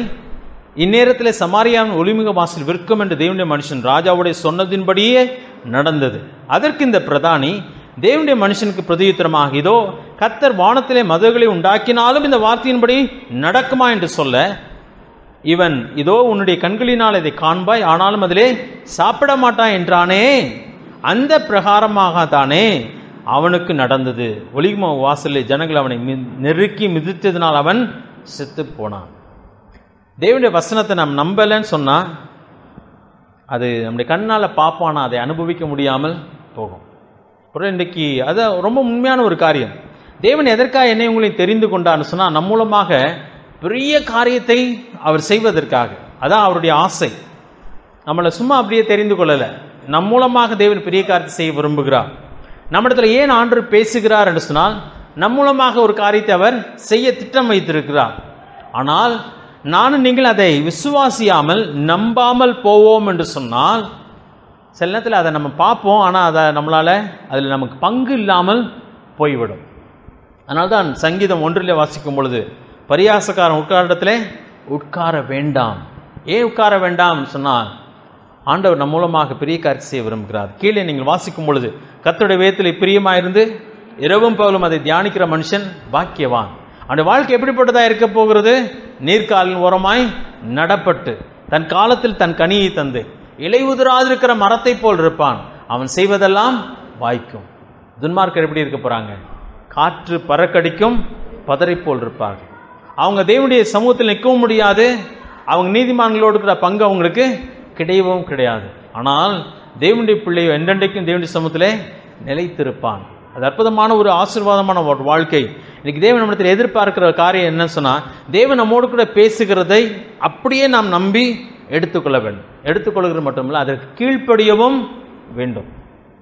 இந்நேரத்தில் சமாரியாவின் ஒளிமுக வாசல் விற்கும் என்று தேவனுடைய மனுஷன் ராஜாவுடைய சொன்னதின்படியே நடந்தது. அதற்கு இந்த பிரதானி தேவனுடைய மனுஷனுக்கு பிரதியுத்தரமாக, இதோ கர்த்தர் வானத்திலே மதகுகளை உண்டாக்கினாலும் இந்த வார்த்தையின்படி நடக்குமா என்று சொல்ல, இவன் இதோ உன்னுடைய கண்களினால் இதை காண்பாய், ஆனாலும் அதிலே சாப்பிட மாட்டான் என்றானே, அந்த பிரகாரமாக தானே அவனுக்கு நடந்தது. ஒளிமுக வாசலில் ஜனங்கள் அவனை நெருக்கி மிதித்ததினால் அவன் செத்து போனான். தேவனுடைய வசனத்தை நாம் நம்பலன்னு சொன்னா அது நம்முடைய கண்ணால் பார்ப்பானா அதை அனுபவிக்க முடியாமல் போகும். இன்றைக்கு அது ரொம்ப உண்மையான ஒரு காரியம். தேவன் எதற்காக என்னை உங்களை தெரிந்து கொண்டான்னு சொன்னால், நம் மூலமாக பெரிய காரியத்தை அவர் செய்வதற்காக. அதான் அவருடைய ஆசை. நம்மளை சும்மா அப்படியே தெரிந்து கொள்ளலை, நம் மூலமாக தேவன் பெரிய காரியத்தை செய்ய விரும்புகிறார். நம்மிடத்துல ஏன் ஆண்டவர் பேசுகிறார் என்று சொன்னால், நம் மூலமாக ஒரு காரியத்தை அவர் செய்ய திட்டம் வைத்திருக்கிறார். ஆனால் நானும் நீங்கள் அதை விசுவாசியாமல் நம்பாமல் போவோம் என்று சொன்னால், சில நேரத்தில் அதை நம்ம பார்ப்போம், ஆனால் அதை நம்மளால் அதில் நமக்கு பங்கு இல்லாமல் போய்விடும். அதனால்தான் சங்கீதம் 1 வாசிக்கும் பொழுது, பரியாசக்காரன் உட்கார இடத்துல உட்கார வேண்டாம். ஏன் உட்கார வேண்டாம் சொன்னால், ஆண்டவர் நம் மூலமாக பெரிய காரியத்தை செய்ய விரும்புகிறார். கீழே நீங்கள் வாசிக்கும் பொழுது, கர்த்தருடைய வேதத்தில் பிரியமாயிருந்து இரவும் பகலும் அதை தியானிக்கிற மனுஷன் பாக்கியவான். அவனுடைய வாழ்க்கை எப்படிப்பட்டதாக இருக்க போகிறது? நீர்க்காலின் ஓரமாய் நடப்பட்டு தன் காலத்தில் தன் கனியை தந்து இலை உதிராதிருக்கிற மரத்தை போல் இருப்பான். அவன் செய்வதெல்லாம் வாய்க்கும். துன்மார்க்கர் எப்படி இருக்க போறாங்க? காற்று பறக்கடிக்கும் பதரை போல் இருப்பார்கள். அவங்க தேவனுடைய சமூகத்தில் நிற்கவும் முடியாது, அவங்க நீதிமான்களோடு இருக்கிற பங்கு அவங்களுக்கு கிடையவும் கிடையாது. ஆனால் தேவனுடைய பிள்ளையோ என்றென்றைக்கும் தேவனுடைய சமூகத்திலே நிலைத்திருப்பான். அது அற்புதமான ஒரு ஆசீர்வாதமான ஒரு வாழ்க்கை. இன்னைக்கு தேவன் நம்மிடத்தில் எதிர்பார்க்கிற காரியம் என்னன்னு சொன்னா, தேவன் நம்மோடு கூட பேசுகிறதை அப்படியே நாம் நம்பி எடுத்துக்கொள்ள வேண்டும். எடுத்துக்கொள்கிறது மட்டுமில்லை, அதற்கு கீழ்ப்படியவும் வேண்டும்.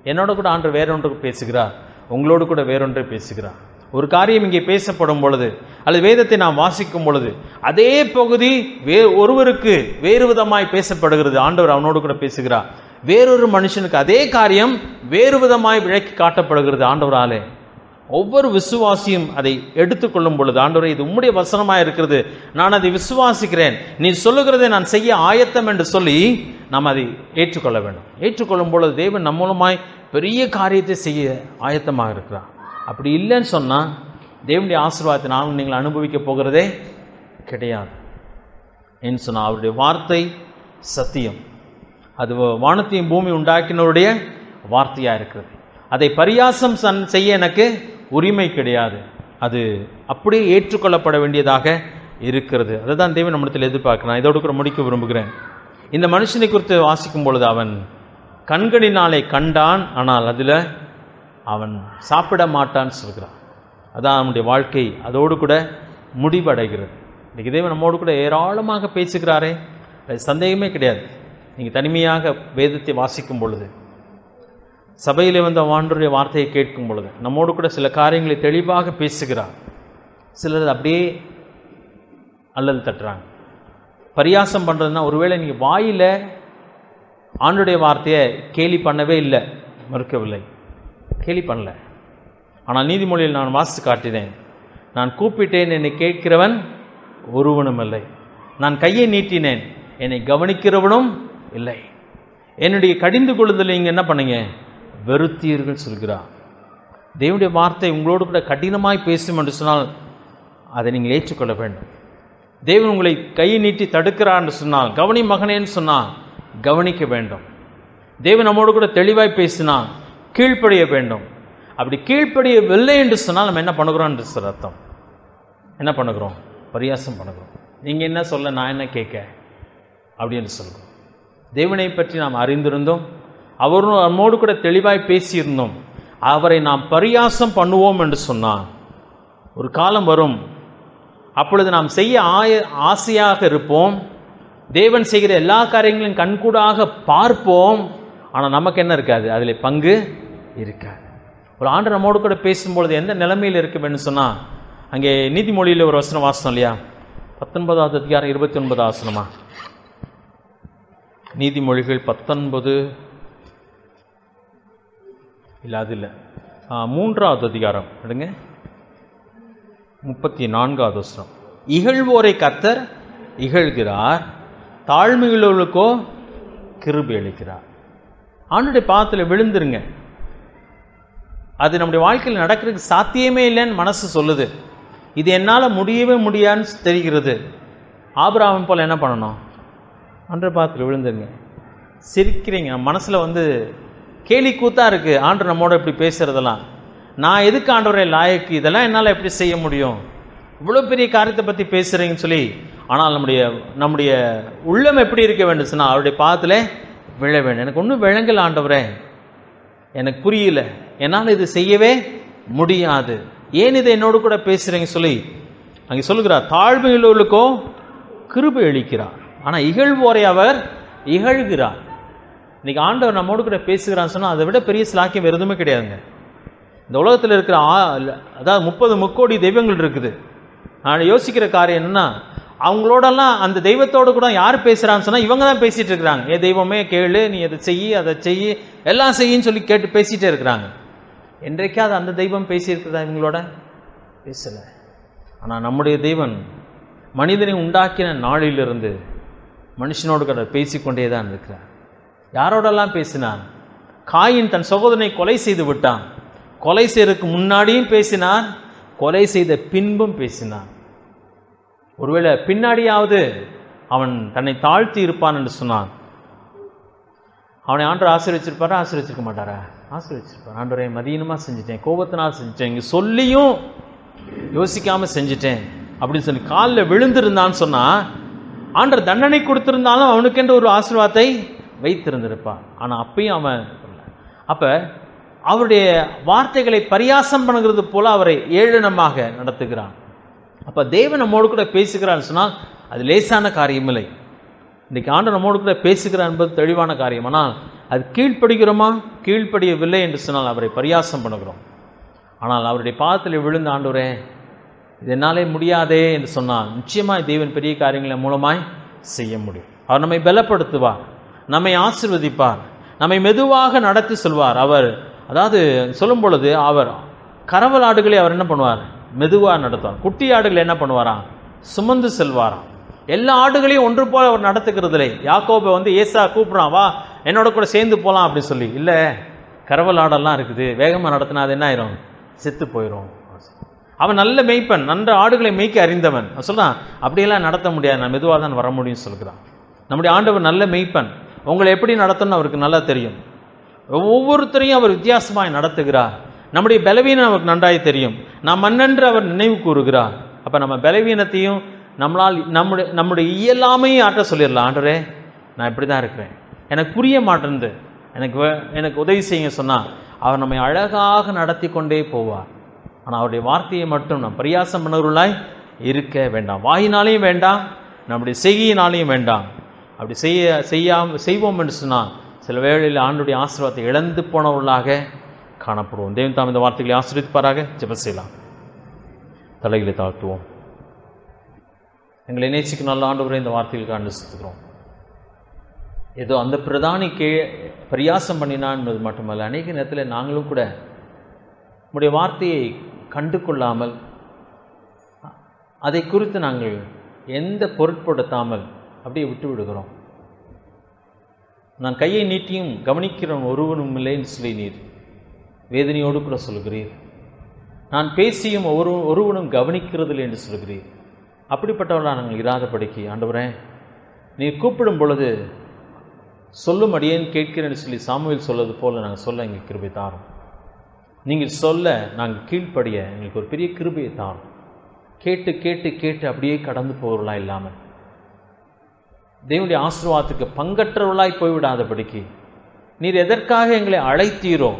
என்னோட கூட ஆண்டவர் வேறொன்றுக்கு பேசுகிறார், உங்களோடு கூட வேறொன்றை பேசுகிறார். ஒரு காரியம் இங்கே பேசப்படும் பொழுது அல்லது வேதத்தை நாம் வாசிக்கும் பொழுது அதே பகுதி ஒருவருக்கு வேறு விதமாய் பேசப்படுகிறது. ஆண்டவர் அவனோடு கூட பேசுகிறார். வேறொரு மனுஷனுக்கு அதே காரியம் வேறு விதமாய் விளக்கி காட்டப்படுகிறது ஆண்டவராலே. ஒவ்வொரு விசுவாசியும் அதை எடுத்துக்கொள்ளும் பொழுது, ஆண்டவரே இது உம்முடைய வசனமாக இருக்கிறது, நான் அதை விசுவாசிக்கிறேன், நீ சொல்லுகிறதை நான் செய்ய ஆயத்தம் என்று சொல்லி நாம் அதை ஏற்றுக்கொள்ள வேண்டும். ஏற்றுக்கொள்ளும் பொழுது தேவன் நம் மூலமாய் பெரிய காரியத்தை செய்ய ஆயத்தமாக இருக்கிறார். அப்படி இல்லைன்னு சொன்னால் தேவனுடைய ஆசீர்வாதத்தை நானும் நீங்கள் அனுபவிக்க போகிறதே கிடையாது. ஏன்னு சொன்னால் அவருடைய வார்த்தை சத்தியம். அது வானத்தையும் பூமி உண்டாக்கினருடைய வார்த்தையாக இருக்கிறது. அதை பரியாசம் செய்ய எனக்கு உரிமை கிடையாது. அது அப்படியே ஏற்றுக்கொள்ளப்பட வேண்டியதாக இருக்கிறது. அதை தான் தேவன் நம்மிடத்தில் எதிர்பார்க்கிறான். இதோடு கூட முடிக்க விரும்புகிறேன். இந்த மனுஷனை குறித்து வாசிக்கும் பொழுது அவன் கண்களினாலே கண்டான், ஆனால் அதில் அவன் சாப்பிட மாட்டான்னு சொல்கிறான். அதான் அவனுடைய வாழ்க்கை அதோடு கூட முடிவடைகிறது. இன்றைக்கு தேவன் நம்மோடு கூட ஏராளமாக பேசுகிறாரே, அது சந்தேகமே கிடையாது. நீங்கள் தனிமையாக வேதத்தை வாசிக்கும் பொழுது, சபையில் வந்த ஆண்டவருடைய வார்த்தையை கேட்கும் பொழுது நம்மோடு கூட சில காரியங்களை தெளிவாக பேசுகிறார். சிலர் அப்படியே அல்லது தட்டுறாங்க. பரியாசம் பண்ணுறதுனா, ஒருவேளை நீங்கள் வாயில் ஆண்டவருடைய வார்த்தையை கேலி பண்ணவே இல்லை, மறுக்கவில்லை, கேலி பண்ணல. ஆனால் நீதிமொழியில் நான் வாசித்து காட்டினேன், நான் கூப்பிட்டேன், என்னை கேட்கிறவன் ஒருவனும் இல்லை. நான் கையை நீட்டினேன், என்னை கவனிக்கிறவனும் இல்லை. என்னுடைய கடிந்து கொள்ளுதலை நீங்கள் என்ன பண்ணீங்க, வெறுத்தீர்கள் சொல்கிறார். தேவனுடைய வார்த்தை உங்களோடு கூட கடினமாய் பேசும் என்று சொன்னால் அதை நீங்கள் ஏற்றுக்கொள்ள வேண்டும். தேவன் உங்களை கையை நீட்டி தடுக்கிறார் என்று சொன்னால், கவனி மகனேன்னு சொன்னால் கவனிக்க வேண்டும். தேவன் நம்மோடு கூட தெளிவாய் பேசினால் கீழ்ப்படிய வேண்டும். அப்படி கீழ்ப்படியவில்லை என்று சொன்னால் நம்ம என்ன பண்ணுகிறோம் என்று அர்த்தம். என்ன பண்ணுகிறோம், பரியாசம் பண்ணுகிறோம். நீங்கள் என்ன சொல்ல, நான் என்ன கேட்க அப்படின்னு சொல்கிறோம். தேவனை பற்றி நாம் அறிந்திருந்தோம், அவரும் நம்மோடு கூட தெளிவாய் பேசியிருந்தோம். அவரை நாம் பரியாசம் பண்ணுவோம் என்று சொன்னான், ஒரு காலம் வரும், அப்பொழுது நாம் செய்ய ஆசையாக இருப்போம். தேவன் செய்கிற எல்லா காரியங்களையும் கண்கூடாக பார்ப்போம். ஆனால் நமக்கு என்ன இருக்காது, அதில் பங்கு இருக்காது. ஒரு ஆண்டு நம்மோடு கூட பேசும்பொழுது எந்த நிலைமையில் இருக்குன்னு சொன்னால், அங்கே நீதிமொழியில் ஒரு வசனம் வாசனம் இல்லையா, 19வது அதிகாரம் 29வது வசனமா, நீதிமொழிகள் 19 இல்லை, அது இல்லை, 3வது அதிகாரம் எடுங்க, 34வது வசனம். இகழ்வோரை கர்த்தர் இகழ்கிறார், தாழ்மையுள்ளவர்களுக்கோ கிருபை அளிக்கிறார். ஆண்டுடைய பாதத்தில் விழுந்துருங்க. அது நம்முடைய வாழ்க்கையில் நடக்கிறதுக்கு சாத்தியமே இல்லைன்னு மனசு சொல்லுது. இது என்னால் முடியவே முடியாதுன்னு தெரிகிறது. ஆபிரகாம் போல் என்ன பண்ணணும், ஆண்டவர் பாதத்தில் விழுந்துருங்க. சிரிக்கிறீங்க, மனசில் கேலி கூத்தா இருக்கு. ஆண்டவர் நம்மோட இப்படி பேசுறதெல்லாம், நான் எதுக்கு ஆண்டவரே லாயக்கு, இதெல்லாம் என்னால் எப்படி செய்ய முடியும், இவ்வளோ பெரிய காரியத்தை பற்றி பேசுகிறீங்கன்னு சொல்லி. ஆனால் நம்முடைய உள்ளம் எப்படி இருக்க வேண்டும் சொன்னால், அவருடைய பாதத்தில் விழ வேண்டும். எனக்கு ஒன்றும் விளங்கல ஆண்டவரே, எனக்கு புரியல, என்னால் இது செய்யவே முடியாது, ஏன் இதை என்னோடு கூட பேசுகிறீங்க சொல்லி அங்கே சொல்லுகிறார். தாழ்மையுள்ளவர்களுக்கோ கிருபை அளிக்கிறார், ஆனால் இகழ்வோரை அவர் இகழ்கிறார். இன்னைக்கு ஆண்டவர் நம்மோடு கூட பேசுகிறான்னு சொன்னால் அதை விட பெரிய சிலாக்கியம் வேறு எதுவுமே கிடையாதுங்க. இந்த உலகத்தில் இருக்கிற அதாவது 30 முக்கோடி தெய்வங்கள் இருக்குது. நான் யோசிக்கிற காரியம் என்னன்னா, அவங்களோடலாம் அந்த தெய்வத்தோடு கூட யார் பேசுகிறான்னு சொன்னால் இவங்க தான் பேசிகிட்டு இருக்கிறாங்க. ஏ தெய்வமே கேளு, நீ அதை செய்யி, அதை செய்யி, எல்லாம் செய்யின்னு சொல்லி கேட்டு பேசிகிட்டே இருக்கிறாங்க. என்றைக்காவது அந்த தெய்வம் பேசியிருக்கிறதா இவங்களோட? பேசலை. ஆனால் நம்முடைய தெய்வன் மனிதனை உண்டாக்கின நாளிலிருந்து மனுஷனோடு கூட பேசிக்கொண்டே தான் இருக்கிறார். யாரோடெல்லாம் பேசினான்? காயின் தன் சகோதரனை கொலை செய்து விட்டான். கொலை செய்யறதுக்கு முன்னாடியும் பேசினான், கொலை செய்த பின்பும் பேசினான். ஒருவேளை பின்னாடியாவது அவன் தன்னை தாழ்த்தி இருப்பான் என்று சொன்னான். அவனை ஆண்டவர் ஆசீர்வச்சிருப்பாரா? ஆசீர்வச்சிருக்க மாட்டாரா? ஆசீர்வச்சிருப்பார். ஆண்டவரை மதியமாக செஞ்சுட்டேன், கோபத்தினால் செஞ்சுட்டேன், இங்கே சொல்லியும் யோசிக்காமல் செஞ்சுட்டேன் அப்படின்னு சொல்லி காலில் விழுந்திருந்தான்னு சொன்னால், ஆண்டவர் தண்டனை கொடுத்திருந்தாலும் அவனுக்கென்று ஒரு ஆசீர்வாதத்தை வைத்திருந்திருப்பான். ஆனால் அப்பயும் அவன் அப்போ அவருடைய வார்த்தைகளை பரியாசம் பண்ணுகிறது போல அவரை ஏளனமாக நடத்துகிறான். அப்போ தேவன் நம்மோடு கூட பேசுகிறான்னு சொன்னால் அது லேசான காரியம் இல்லை. இன்றைக்கு ஆண்டவர் நம்மோடு கூட பேசுகிறார் என்பது தெளிவான காரியம். ஆனால் அது கீழ்ப்படுகிறோமா? கீழ்ப்படியவில்லை என்று சொன்னால் அவரை பரியாசம் பண்ணுகிறோம். ஆனால் அவருடைய பாதத்தில் விழுந்த ஆண்டவரே இது என்னாலே முடியாதே என்று சொன்னால் நிச்சயமாக தேவன் பெரிய காரியங்களை மூலமாய் செய்ய முடியும். அவர் நம்மை பலப்படுத்துவார், நம்மை ஆசீர்வதிப்பார், நம்மை மெதுவாக நடத்தி செல்வார். அவர் அதாவது சொல்லும் பொழுது அவர் கறவல் ஆடுகளை அவர் என்ன பண்ணுவார்? மெதுவாக நடத்துவார். குட்டி ஆடுகளை என்ன பண்ணுவாராம்? சுமந்து செல்வாராம். எல்லா ஆடுகளையும் ஒன்று போல அவர் நடத்துக்கிறதுலே. யாக்கோபை ஏசா கூப்பிட்றான், வா என்னோட கூட சேர்ந்து போகலாம் அப்படின்னு சொல்லி. இல்லை, கறவல் ஆடெல்லாம் இருக்குது, வேகமாக நடத்தினா அது என்ன ஆயிரும்? செத்து போயிடும். அவன் நல்ல மேய்ப்பன், நன்ற ஆடுகளை மேய்க்க அறிந்தவன். சொல்றான், அப்படியெல்லாம் நடத்த முடியாது, நான் மெதுவாக தான் வர முடியும்னு சொல்கிறான். நம்முடைய ஆண்டவர் நல்ல மேய்ப்பன், உங்களை எப்படி நடத்தணும்னு அவருக்கு நல்லா தெரியும். ஒவ்வொருத்தரையும் அவர் வித்தியாசமாய் நடத்துகிறார். நம்முடைய பலவீனம் அவருக்கு நன்றாய் தெரியும். நாம் மன்னன்று அவர் நினைவு கூறுகிறார். அப்போ நம்ம பலவீனத்தையும் நம்மளால் நம்முடைய இயலாமையும் ஆற்ற சொல்லிடலாம். ஆண்டரே, நான் இப்படி தான் இருக்கிறேன், எனக்கு புரிய மாட்டேன்து, எனக்கு உதவி செய்யுங்க சொன்னால் அவர் நம்மை அழகாக நடத்தி கொண்டே போவார். ஆனால் அவருடைய வார்த்தையை மட்டும் நாம் பரியாசம் பண்ணவர்களாய் இருக்க வேண்டாம். வாயினாலையும் வேண்டாம், நம்முடைய செய்கையினாலையும் வேண்டாம். அப்படி செய்வோம் என்று சொன்னால் சில வேளையில் ஆண்டுடைய ஆசீர்வாதத்தை இழந்து போனவர்களாக காணப்படுவோம். தேவன் தாம் இந்த வார்த்தைகளை ஆசீர்வதிப்பாராக. ஜெபம் செய்யலாம். தலைகளை தாழ்த்துவோம். எங்களை நேசிக்கும் நல்ல ஆண்டவரை இந்த வார்த்தைகளுக்கு அனுசரித்துக்கிறோம். ஏதோ அந்த பிரதானி பரியாசம் பண்ணினான் என்பது மட்டுமல்ல, அநேக நேரத்தில் நாங்களும் கூட நம்முடைய வார்த்தையை கண்டு கொள்ளாமல், அதை குறித்து நாங்கள் எந்த பொருட்படுத்தாமல் அப்படியே விட்டு விடுகிறோம். நான் கையை நீட்டியும் கவனிக்கிறவன் ஒருவனும் இல்லை என்று சொல்லி நீர் வேதனையோடு கூட சொல்கிறீர். நான் பேசியும் ஒருவனும் கவனிக்கிறதில்லை என்று சொல்கிறீர். அப்படிப்பட்டவர்களாக நாங்கள் இராதபடிக்கு ஆண்டவரே, நீர் கூப்பிடும் பொழுது சொல்லும் அடியேன் கேட்கிறேன்னு சொல்லி சாமுவேல் சொல்வது போல நாங்கள் சொல்ல எங்களுக்கு கிருபை தாரும். நீங்கள் சொல்ல நாங்கள் கீழ்ப்படிய எங்களுக்கு ஒரு பெரிய கிருபையை தாரும். கேட்டு கேட்டு கேட்டு அப்படியே கடந்து போவர்களா இல்லாமல் தேவனுடைய ஆசீர்வாதத்துக்கு பங்கற்றவர்களாய் போய்விடாதபடிக்கு நீர் எதற்காக எங்களை அழைத்தீரோ,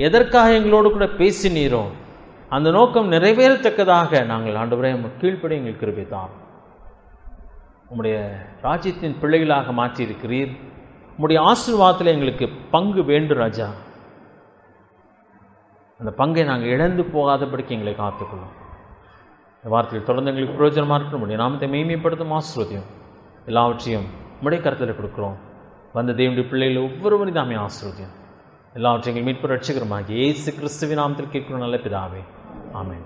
எதற்காக எங்களோடு கூட பேசினீரோ, அந்த நோக்கம் நிறைவேறத்தக்கதாக நாங்கள் ஆண்டவரே கீழ்ப்படி எங்களுக்கு கிருபை தாரும். உம்முடைய ராஜ்யத்தின் பிள்ளைகளாக மாற்றியிருக்கிறீர். உம்முடைய ஆசீர்வாதத்தில் எங்களுக்கு பங்கு வேண்டும் ராஜா. அந்த பங்கை நாங்கள் இழந்து போகாதபடிக்கு எங்களை காத்துக்கொள்ளும். இந்த வார்த்தையில் தொடர்ந்து எங்களுக்கு பிரயோஜனமாக இருக்க முடியும். நாமத்தை மேன்மைப்படுத்தும் ஆசீர்வதியும் எல்லாவற்றையும் உம்முடைய கருத்தில் கொடுக்கிறோம். வந்த தேவனுடைய பிள்ளைகள் ஒவ்வொருவரையும் நாமே ஆசீர்வதியும். எல்லாவற்றையும் எங்கள் மீட்பு ரட்சகருமாகிய இயேசு கிறிஸ்துவின் நாமத்தில் கேட்கிறோம் நல்ல பிதாவே. ஆமென்.